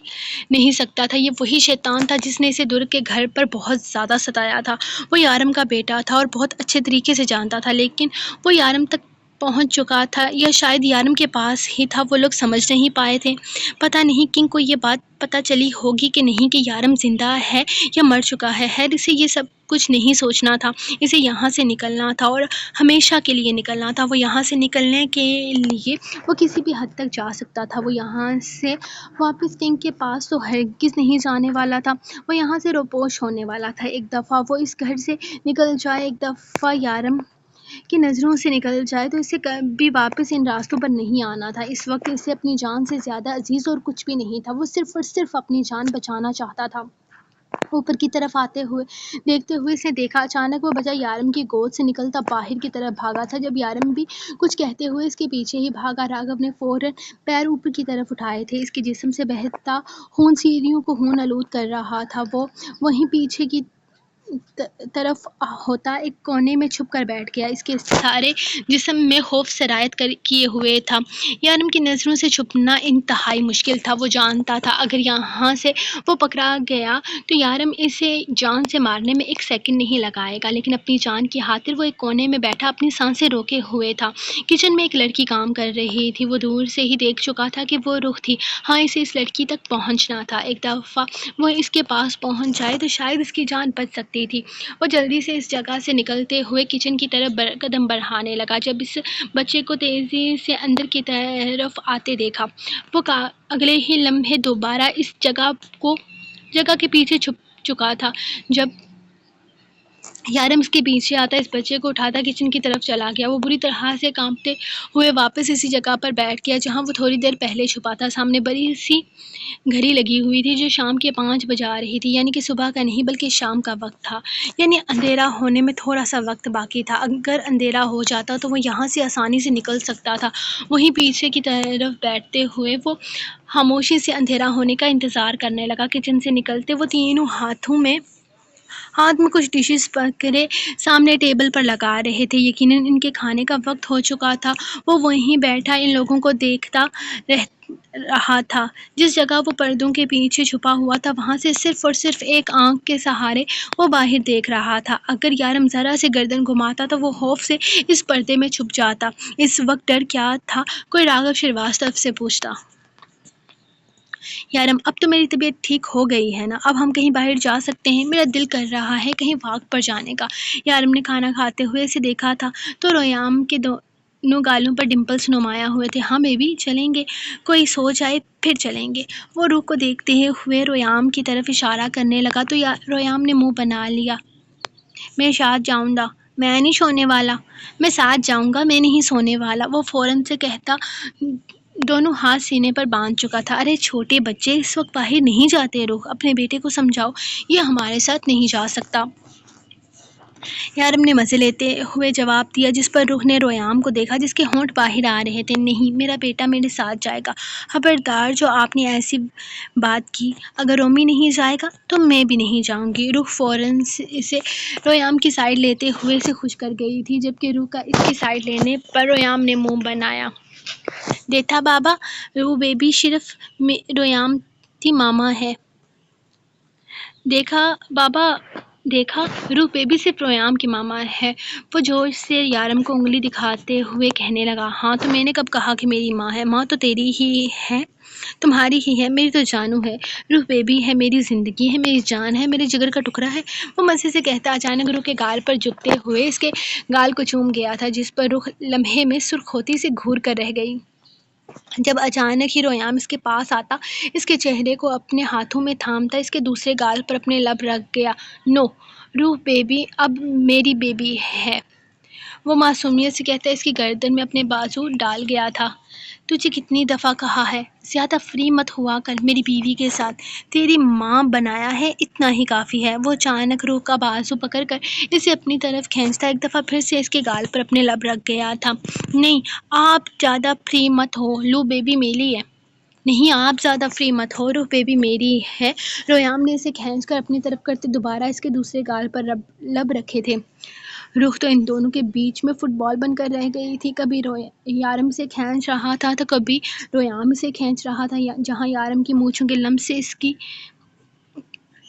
A: نہیں سکتا تھا۔ یہ وہی شیطان تھا جس نے اسے در کے گھر پر بہت زیادہ ستایا تھا۔ وہ یارم کا بیٹا تھا اور بہت اچھے طریقے سے جانتا تھا، لیکن وہ یارم تک پہنچ چکا تھا یا شاید یارم کے پاس ہی تھا، وہ لوگ سمجھ نہیں پائے تھے۔ پتہ نہیں کنگ کو یہ بات پتہ چلی ہوگی کہ نہیں کہ یارم زندہ ہے یا مر چکا ہے۔ خیر اسے یہ سب کچھ نہیں سوچنا تھا، اسے یہاں سے نکلنا تھا اور ہمیشہ کے لیے نکلنا تھا۔ وہ یہاں سے نکلنے کے لیے وہ کسی بھی حد تک جا سکتا تھا۔ وہ یہاں سے واپس کنگ کے پاس تو ہرگز نہیں جانے والا تھا، وہ یہاں سے روپوش ہونے والا تھا۔ ایک دفعہ وہ اس گھر سے نکل جائے، ایک دفعہ یارم کی نظروں سے نکل جائے تو اسے کبھی واپس ان راستوں پر نہیں آنا تھا۔ اس وقت اسے اپنی جان سے زیادہ عزیز اور کچھ بھی نہیں تھا، وہ صرف اور صرف اپنی جان بچانا چاہتا تھا۔ اوپر کی طرف آتے ہوئے دیکھتے ہوئے اس نے دیکھا اچانک وہ بچہ یارم کی گود سے نکلتا باہر کی طرف بھاگا تھا۔ جب یارم بھی کچھ کہتے ہوئے اس کے پیچھے ہی بھاگا، راگھو نے فوراً پیر اوپر کی طرف اٹھائے تھے۔ اس کے جسم سے بہتا خون سیڑھیوں کو خون آلود کر رہا تھا۔ وہ وہیں پیچھے کی طرف ہوتا ایک کونے میں چھپ کر بیٹھ گیا، اس کے سارے جسم میں خوف سرایت کیے ہوئے تھا۔ یارم کی نظروں سے چھپنا انتہائی مشکل تھا۔ وہ جانتا تھا اگر یہاں سے وہ پکڑا گیا تو یارم اسے جان سے مارنے میں ایک سیکنڈ نہیں لگائے گا، لیکن اپنی جان کی خاطر وہ ایک کونے میں بیٹھا اپنی سانسیں روکے ہوئے تھا۔ کچن میں ایک لڑکی کام کر رہی تھی، وہ دور سے ہی دیکھ چکا تھا کہ وہ رخ تھی۔ ہاں اسے اس لڑکی تک پہنچنا تھا، ایک دفعہ وہ اس کے پاس پہنچ جائے تو شاید اس کی جان بچ سکتی تھی۔ وہ جلدی سے اس جگہ سے نکلتے ہوئے کچن کی طرف قدم بڑھانے لگا۔ جب اس بچے کو تیزی سے اندر کی طرف آتے دیکھا، وہ اگلے ہی لمحے دوبارہ اس جگہ کے پیچھے چھپ چکا تھا۔ جب یارم اس کے پیچھے آتا اس بچے کو اٹھاتا کچن کی طرف چلا گیا۔ وہ بری طرح سے کانپتے ہوئے واپس اسی جگہ پر بیٹھ گیا جہاں وہ تھوڑی دیر پہلے چھپا تھا۔ سامنے بڑی سی گھڑی لگی ہوئی تھی جو شام کے 5 بجا رہی تھی، یعنی کہ صبح کا نہیں بلکہ شام کا وقت تھا، یعنی اندھیرا ہونے میں تھوڑا سا وقت باقی تھا۔ اگر اندھیرا ہو جاتا تو وہ یہاں سے آسانی سے نکل سکتا تھا۔ وہیں پیچھے کی طرف بیٹھتے ہوئے وہ خاموشی سے اندھیرا ہونے کا انتظار کرنے لگا۔ کچن سے نکلتے وہ تینوں ہاتھ میں کچھ ڈشز پکڑے سامنے ٹیبل پر لگا رہے تھے۔ یقیناً ان کے کھانے کا وقت ہو چکا تھا۔ وہ وہیں بیٹھا ان لوگوں کو دیکھتا رہا تھا۔ جس جگہ وہ پردوں کے پیچھے چھپا ہوا تھا وہاں سے صرف اور صرف ایک آنکھ کے سہارے وہ باہر دیکھ رہا تھا۔ اگر یارم ذرا سے گردن گھماتا تو وہ خوف سے اس پردے میں چھپ جاتا۔ اس وقت ڈر کیا تھا؟ کوئی راگھو شریواستو سے پوچھتا۔ یارم اب تو میری طبیعت ٹھیک ہو گئی ہے نا، اب ہم کہیں باہر جا سکتے ہیں، میرا دل کر رہا ہے کہیں واک پر جانے کا۔ یارم نے کھانا کھاتے ہوئے اسے دیکھا تھا تو رویام کے دونوں گالوں پر ڈمپلز نمایاں ہوئے تھے۔ ہاں بیبی چلیں گے، کوئی سو جائے پھر چلیں گے۔ وہ روح کو دیکھتے ہوئے رویام کی طرف اشارہ کرنے لگا تو رویام نے منہ بنا لیا۔ میں ساتھ جاؤں گا، میں نہیں سونے والا۔ میں ساتھ جاؤں گا، میں نہیں سونے والا، وہ فوراً سے کہتا دونوں ہاتھ سینے پر باندھ چکا تھا۔ ارے چھوٹے بچے اس وقت باہر نہیں جاتے، روح اپنے بیٹے کو سمجھاؤ، یہ ہمارے ساتھ نہیں جا سکتا۔ یارم نے مزے لیتے ہوئے جواب دیا، جس پر روح نے رویام کو دیکھا جس کے ہونٹ باہر آ رہے تھے۔ نہیں، میرا بیٹا میرے ساتھ جائے گا۔ خبردار جو آپ نے ایسی بات کی، اگر رومی نہیں جائے گا تو میں بھی نہیں جاؤں گی۔ روح فوراً اسے رویام کی سائیڈ لیتے ہوئے اسے خوش کر گئی تھی، جبکہ روح کا اس کی سائیڈ لینے پر رویام نے منہ بنایا۔ دیکھا بابا، روح بیبی صرف رویام کی ماما ہے۔ دیکھا بابا، دیکھا، روح بیبی صرف رویام کی ماما ہے۔ وہ جوش سے یارم کو انگلی دکھاتے ہوئے کہنے لگا، ہاں تو میں نے کب کہا کہ میری ماں ہے؟ ماں تو تیری ہی ہے، تمہاری ہی ہے، میری تو جانو ہے۔ روح بیبی ہے، میری زندگی ہے، میری جان ہے، میرے جگر کا ٹکڑا ہے۔ وہ مزے سے کہتا اچانک روح کے گال پر جھکتے ہوئے اس کے گال کو چوم گیا تھا، جس پر روح لمحے میں سرخ ہوتی سی گھور کر رہ گئی۔ جب اچانک ہی رویام اس کے پاس آتا، اس کے چہرے کو اپنے ہاتھوں میں تھامتا، اس کے دوسرے گال پر اپنے لب رکھ گیا۔ نو، روح بیبی اب میری بیبی ہے، وہ معصومیت سے کہتا، اس کی گردن میں اپنے بازو ڈال گیا تھا۔ تجھے کتنی دفعہ کہا ہے زیادہ فری مت ہوا کر میری بیوی کے ساتھ، تیری ماں بنایا ہے اتنا ہی کافی ہے۔ وہ اچانک روح کا بازو پکڑ کر اسے اپنی طرف کھینچتا، ایک دفعہ پھر سے اس کے گال پر اپنے لب رکھ گیا تھا۔ نہیں، آپ زیادہ فری مت ہو، لو بیبی میری ہے۔ نہیں، آپ زیادہ فری مت ہو، روح بیبی میری ہے۔ رویام نے اسے کھینچ کر اپنی طرف کرتے دوبارہ اس کے دوسرے گال پر لب رکھے تھے۔ روح تو ان دونوں کے بیچ میں فٹ بال بن کر رہ گئی تھی، کبھی یارم سے کھینچ رہا تھا تو کبھی رویام سے کھینچ رہا تھا۔ جہاں یارم کی مونچھوں کے لمس سے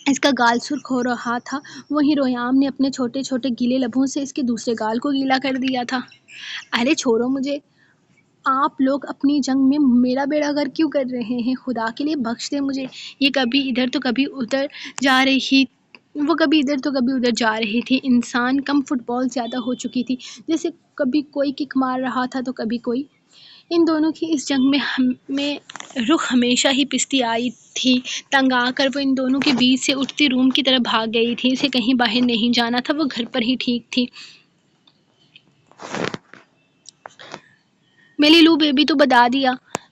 A: اس کا گال سرخ ہو رہا تھا، وہیں رویام نے اپنے چھوٹے چھوٹے گیلے لبوں سے اس کے دوسرے گال کو گیلا کر دیا تھا۔ ارے چھوڑو مجھے، آپ لوگ اپنی جنگ میں میرا بیڑا غرق کیوں کر رہے ہیں؟ خدا کے لیے بخش دے مجھے۔ یہ کبھی ادھر تو کبھی ادھر جا رہی وہ کبھی ادھر تو کبھی ادھر جا رہی تھی، انسان کم فٹ بال زیادہ ہو چکی تھی، جیسے کبھی کوئی کک مار رہا تھا تو کبھی کوئی۔ ان دونوں کی اس جنگ میں رخ ہمیشہ ہی پستی آئی تھی۔ تنگ آ کر وہ ان دونوں کے بیچ سے اٹھتی روم کی طرف بھاگ گئی تھی، اسے کہیں باہر نہیں جانا تھا، وہ گھر پر ہی ٹھیک تھی۔ میری لو بیبی تو بتا دیا،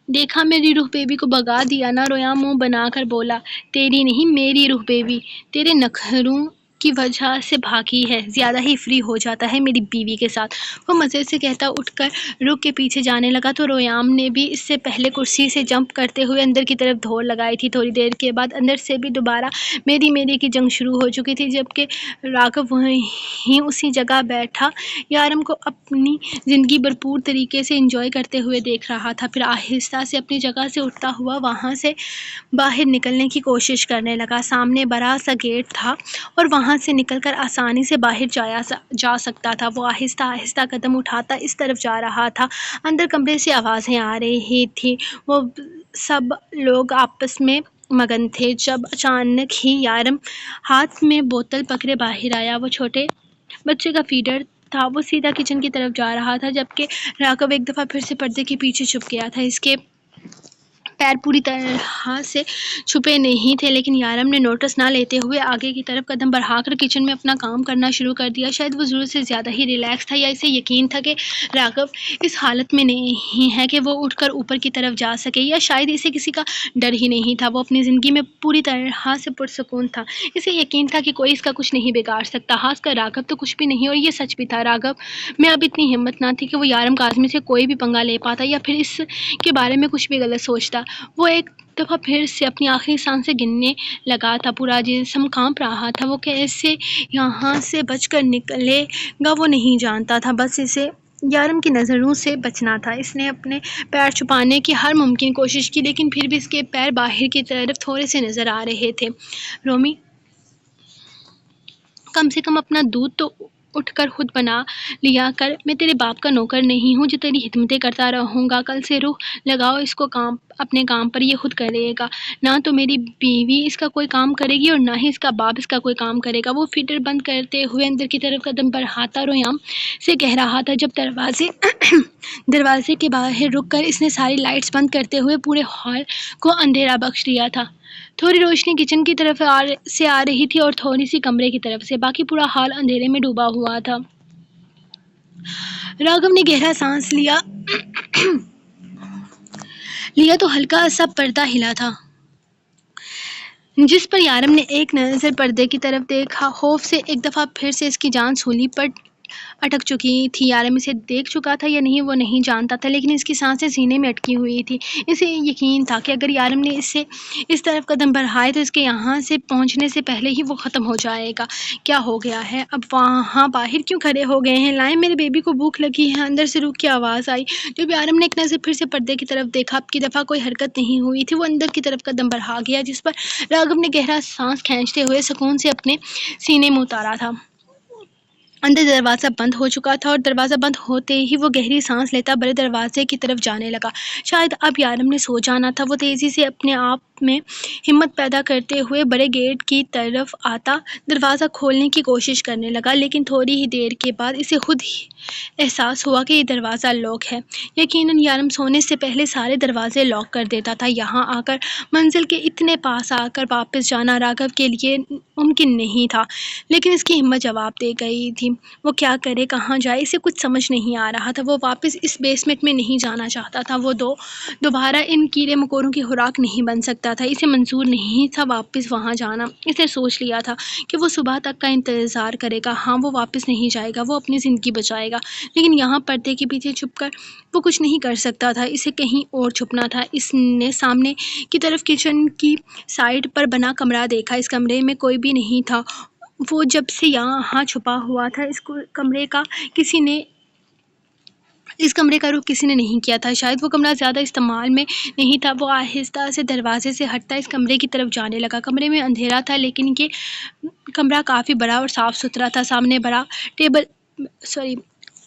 A: دیکھا میری روح بیبی کو بگا دیا نا، رویام منہ بنا کر بولا۔ تیری نہیں، میری روح بیبی تیرے نخروں کی وجہ سے بھاگی ہے، زیادہ ہی فری ہو جاتا ہے میری بیوی کے ساتھ، وہ مزے سے کہتا اٹھ کر رخ کے پیچھے جانے لگا تو رویام نے بھی اس سے پہلے کرسی سے جمپ کرتے ہوئے اندر کی طرف دوڑ لگائی تھی۔ تھوڑی دیر کے بعد اندر سے بھی دوبارہ میری کی جنگ شروع ہو چکی تھی، جبکہ راگھو وہیں اسی جگہ بیٹھا یارم کو اپنی زندگی بھرپور طریقے سے انجوائے کرتے ہوئے دیکھ رہا تھا۔ پھر آہستہ سے اپنی جگہ سے اٹھتا ہوا وہاں سے باہر نکلنے کی کوشش کرنے لگا۔ سامنے بڑا سا گیٹ تھا اور وہاں سے نکل کر آسانی سے باہر جا سکتا تھا۔ وہ آہستہ آہستہ قدم اٹھاتا اس طرف جا رہا تھا۔ اندر کمرے سے آوازیں آ رہی تھیں، وہ سب لوگ آپس میں مگن تھے، جب اچانک ہی یارم ہاتھ میں بوتل پکڑے باہر آیا۔ وہ چھوٹے بچے کا فیڈر تھا، وہ سیدھا کچن کی طرف جا رہا تھا، جبکہ راگھو ایک دفعہ پھر سے پردے کے پیچھے چھپ گیا تھا۔ اس کے پیر پوری طرح سے چھپے نہیں تھے، لیکن یارم نے نوٹس نہ لیتے ہوئے آگے کی طرف قدم بڑھا کر کچن میں اپنا کام کرنا شروع کر دیا۔ شاید وہ ضرورت سے زیادہ ہی ریلیکس تھا، یا اسے یقین تھا کہ راگھو اس حالت میں نہیں ہے کہ وہ اٹھ کر اوپر کی طرف جا سکے، یا شاید اسے کسی کا ڈر ہی نہیں تھا۔ وہ اپنی زندگی میں پوری طرح سے پرسکون تھا، اسے یقین تھا کہ کوئی اس کا کچھ نہیں بگاڑ سکتا، خاص کر راگھو تو کچھ بھی نہیں۔ اور یہ سچ بھی تھا، راگھو میں اب اتنی ہمت نہ تھی کہ وہ یارم کاظمی سے کوئی بھی پنگا لے پاتا یا پھر اس کے بارے میں کچھ بھی غلط سوچتا۔ وہ ایک دفعہ پھر سے اپنی آخری سانسیں گننے لگا تھا، پورا جسم کانپ رہا تھا۔ وہ کیسے یہاں سے بچ کر نکلے گا وہ نہیں جانتا تھا، بس اسے یارم کی نظروں سے بچنا تھا۔ اس نے اپنے پیر چھپانے کی ہر ممکن کوشش کی، لیکن پھر بھی اس کے پیر باہر کی طرف تھوڑے سے نظر آ رہے تھے۔ رومی، کم سے کم اپنا دودھ تو اٹھ کر خود بنا لیا کر، میں تیرے باپ کا نوکر نہیں ہوں جو تیری خدمتیں کرتا رہوں گا۔ کل سے روح لگاؤ اس کو اپنے کام پر، یہ خود کرے گا، نہ تو میری بیوی اس کا کوئی کام کرے گی اور نہ ہی اس کا باپ اس کا کوئی کام کرے گا۔ وہ فیڈر بند کرتے ہوئے اندر کی طرف قدم بڑھاتا رویام سے کہہ رہا تھا، جب دروازے کے باہر رک کر اس نے ساری لائٹس بند کرتے ہوئے پورے ہال کو اندھیرا بخش دیا تھا۔ تھوڑی روشنی کچن کی طرف سے آ رہی تھی اور تھوڑی سی کمرے کی طرف سے، باقی پورا ہال اندھیرے میں ڈوبا ہوا تھا۔ راگھو نے گہرا سانس لیا تو ہلکا سا پردہ ہلا تھا، جس پر یارم نے ایک نظر پردے کی طرف دیکھا۔ خوف سے ایک دفعہ پھر سے اس کی جان سولی پر اٹک چکی تھی۔ یارم اسے دیکھ چکا تھا یا نہیں وہ نہیں جانتا تھا، لیکن اس کی سانسیں سینے میں اٹکی ہوئی تھی۔ اسے یقین تھا کہ اگر یارم نے اسے اس طرف قدم بڑھائے تو اس کے یہاں سے پہنچنے سے پہلے ہی وہ ختم ہو جائے گا۔ کیا ہو گیا ہے؟ اب وہاں باہر کیوں کھڑے ہو گئے ہیں؟ لائیں، میرے بیبی کو بھوک لگی ہے، اندر سے روح کی آواز آئی۔ جب یارم نے ایک نظر پھر سے پردے کی طرف دیکھا، اب کی دفعہ کوئی حرکت نہیں ہوئی تھی۔ وہ اندر کی طرف قدم بڑھا گیا، جس پر راگھو نے گہرا سانس کھینچتے ہوئے سکون سے اپنے سینے میں اتارا تھا۔ اندر دروازہ بند ہو چکا تھا اور دروازہ بند ہوتے ہی وہ گہری سانس لیتا بڑے دروازے کی طرف جانے لگا۔ شاید اب یارم نے سو جانا تھا۔ وہ تیزی سے اپنے آپ میں ہمت پیدا کرتے ہوئے بڑے گیٹ کی طرف آتا دروازہ کھولنے کی کوشش کرنے لگا، لیکن تھوڑی ہی دیر کے بعد اسے خود ہی احساس ہوا کہ یہ دروازہ لاک ہے۔ یقیناً یارم سونے سے پہلے سارے دروازے لاک کر دیتا تھا۔ یہاں آ کر منزل کے اتنے پاس آ کر واپس جانا راگھو کے لیے ممکن نہیں تھا، لیکن اس کی ہمت جواب دے گئی تھی۔ وہ کیا کرے، کہاں جائے، اسے کچھ سمجھ نہیں آ رہا تھا۔ وہ واپس اس بیسمنٹ میں نہیں جانا چاہتا تھا۔ وہ دوبارہ ان کیڑے مکوڑوں کی خوراک نہیں بن سکتا تھا۔ اسے منظور نہیں تھا واپس وہاں جانا۔ اس نے سوچ لیا تھا کہ وہ صبح تک کا انتظار کرے گا۔ ہاں، وہ واپس نہیں جائے گا، وہ اپنی زندگی بچائے گا، لیکن یہاں پردے کے پیچھے چھپ کر وہ کچھ نہیں کر سکتا تھا۔ اسے کہیں اور چھپنا تھا۔ اس نے سامنے کی طرف کچن کی سائڈ پر بنا کمرہ دیکھا۔ اس کمرے میں کوئی بھی نہیں تھا۔ وہ جب سے یہاں چھپا ہوا تھا، اس کمرے کا رخ کسی نے نہیں کیا تھا۔ شاید وہ کمرہ زیادہ استعمال میں نہیں تھا۔ وہ آہستہ سے دروازے سے ہٹتا اس کمرے کی طرف جانے لگا۔ کمرے میں اندھیرا تھا، لیکن یہ کمرہ کافی بڑا اور صاف ستھرا تھا۔ سامنے بڑا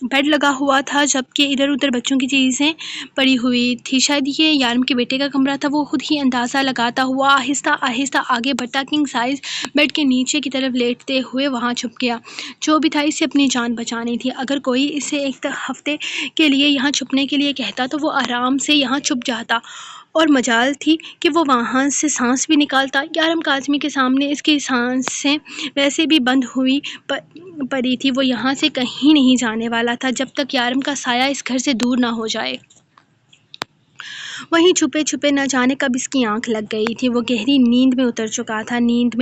A: بیڈ لگا ہوا تھا، جبکہ ادھر ادھر بچوں کی چیزیں پڑی ہوئی تھی۔ شاید یہ یارم کے بیٹے کا کمرہ تھا۔ وہ خود ہی اندازہ لگاتا ہوا آہستہ آہستہ آگے بڑھتا کنگ سائز بیڈ کے نیچے کی طرف لیٹتے ہوئے وہاں چھپ گیا۔ جو بھی تھا، اسے اپنی جان بچانی تھی۔ اگر کوئی اسے ایک ہفتے کے لیے یہاں چھپنے کے لیے کہتا تو وہ آرام سے یہاں چھپ جاتا، اور مجال تھی کہ وہ وہاں سے سانس بھی نکالتا۔ یارم کاظمی کے سامنے اس کی سانسیں ویسے بھی بند ہوئی پڑی تھی۔ وہ یہاں سے کہیں نہیں جانے والا تھا جب تک یارم کا سایہ اس گھر سے دور نہ ہو جائے۔ وہیں چھپے چھپے نہ جانے کب اس کی آنکھ لگ گئی تھی۔ وہ گہری نیند میں اتر چکا تھا۔ نیند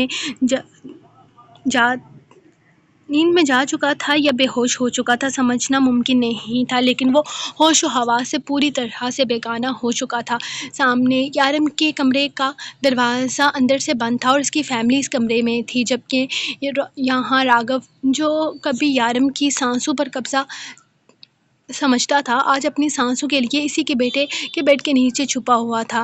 A: میں جا چکا تھا یا بے ہوش ہو چکا تھا سمجھنا ممکن نہیں تھا، لیکن وہ ہوش و حواس سے پوری طرح سے بیگانہ ہو چکا تھا۔ سامنے یارم کے کمرے کا دروازہ اندر سے بند تھا اور اس کی فیملی اس کمرے میں تھی، جبکہ یہاں راگھو، جو کبھی یارم کی سانسوں پر قبضہ سمجھتا تھا، آج اپنی سانسوں کے لیے اسی کے بیٹے کے بیڈ کے نیچے چھپا ہوا تھا۔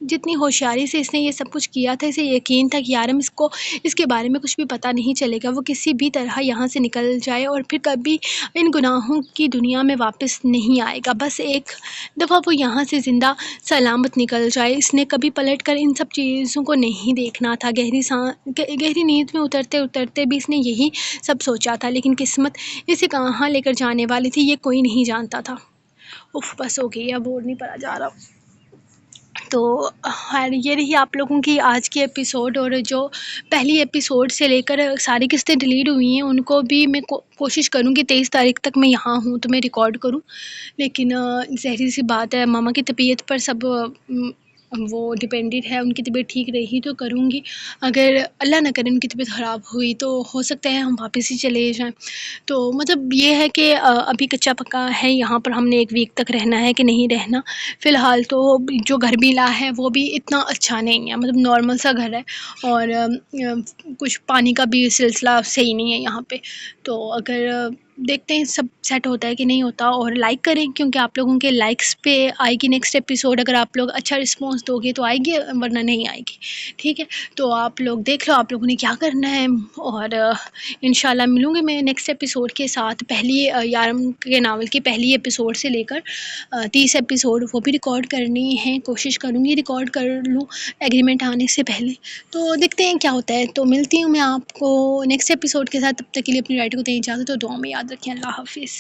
A: جتنی ہوشیاری سے اس نے یہ سب کچھ کیا تھا، اسے یقین تھا کہ یارم کو اس کے بارے میں کچھ بھی پتہ نہیں چلے گا۔ وہ کسی بھی طرح یہاں سے نکل جائے اور پھر کبھی ان گناہوں کی دنیا میں واپس نہیں آئے گا۔ بس ایک دفعہ وہ یہاں سے زندہ سلامت نکل جائے۔ اس نے کبھی پلٹ کر ان سب چیزوں کو نہیں دیکھنا تھا۔ گہری نیند میں اترتے اترتے بھی اس نے یہی سب سوچا تھا، لیکن قسمت اسے کہاں لے کر جانے والی تھی، یہ کوئی نہیں جانتا تھا۔ بس ہو گئی، اب اور نہیں پڑھا جا رہا۔ تو خیر، یہ رہی آپ لوگوں کی آج کی ایپیسوڈ، اور جو پہلی ایپیسوڈ سے لے کر ساری قسطیں ڈیلیٹ ہوئی ہیں ان کو بھی میں کوشش کروں گی 23 تاریخ تک میں یہاں ہوں تو میں ریکارڈ کروں، لیکن ظاہری سی بات ہے، ماما کی طبیعت پر سب وہ ڈپینڈڈ ہے۔ ان کی طبیعت ٹھیک رہی تو کروں گی، اگر اللہ نہ کرے ان کی طبیعت خراب ہوئی تو ہو سکتا ہے ہم واپس ہی چلے جائیں۔ تو مطلب یہ ہے کہ ابھی کچا پکا ہے، یہاں پر ہم نے 1 ویک تک رہنا ہے کہ نہیں رہنا۔ فی الحال تو جو گھر ملا ہے وہ بھی اتنا اچھا نہیں ہے، مطلب نارمل سا گھر ہے، اور کچھ پانی کا بھی سلسلہ صحیح نہیں ہے یہاں پہ۔ تو اگر دیکھتے ہیں سب سیٹ ہوتا ہے کہ نہیں ہوتا، اور لائک کریں کیونکہ آپ لوگوں کے لائکس پہ آئے گی نیکسٹ ایپیسوڈ۔ اگر آپ لوگ اچھا رسپانس دو گے تو آئے گی، ورنہ نہیں آئے گی، ٹھیک ہے؟ تو آپ لوگ دیکھ لو آپ لوگوں نے کیا کرنا ہے، اور انشاءاللہ ملوں گی میں نیکسٹ ایپیسوڈ کے ساتھ۔ پہلی یارم کے ناول کی پہلی ایپیسوڈ سے لے کر 30 ایپیسوڈ وہ بھی ریکارڈ کرنی ہے، کوشش کروں گی ریکارڈ کر لوں ایگریمنٹ آنے سے پہلے۔ تو دیکھتے ہیں کیا ہوتا ہے، تو ملتی ہوں میں آپ کو نیکسٹ ایپیسوڈ کے ساتھ۔ تب تک کے لیے اپنی رائٹ کو دیں اجازت، اور دعا میں یاد رکھیں۔ اللہ حافظ۔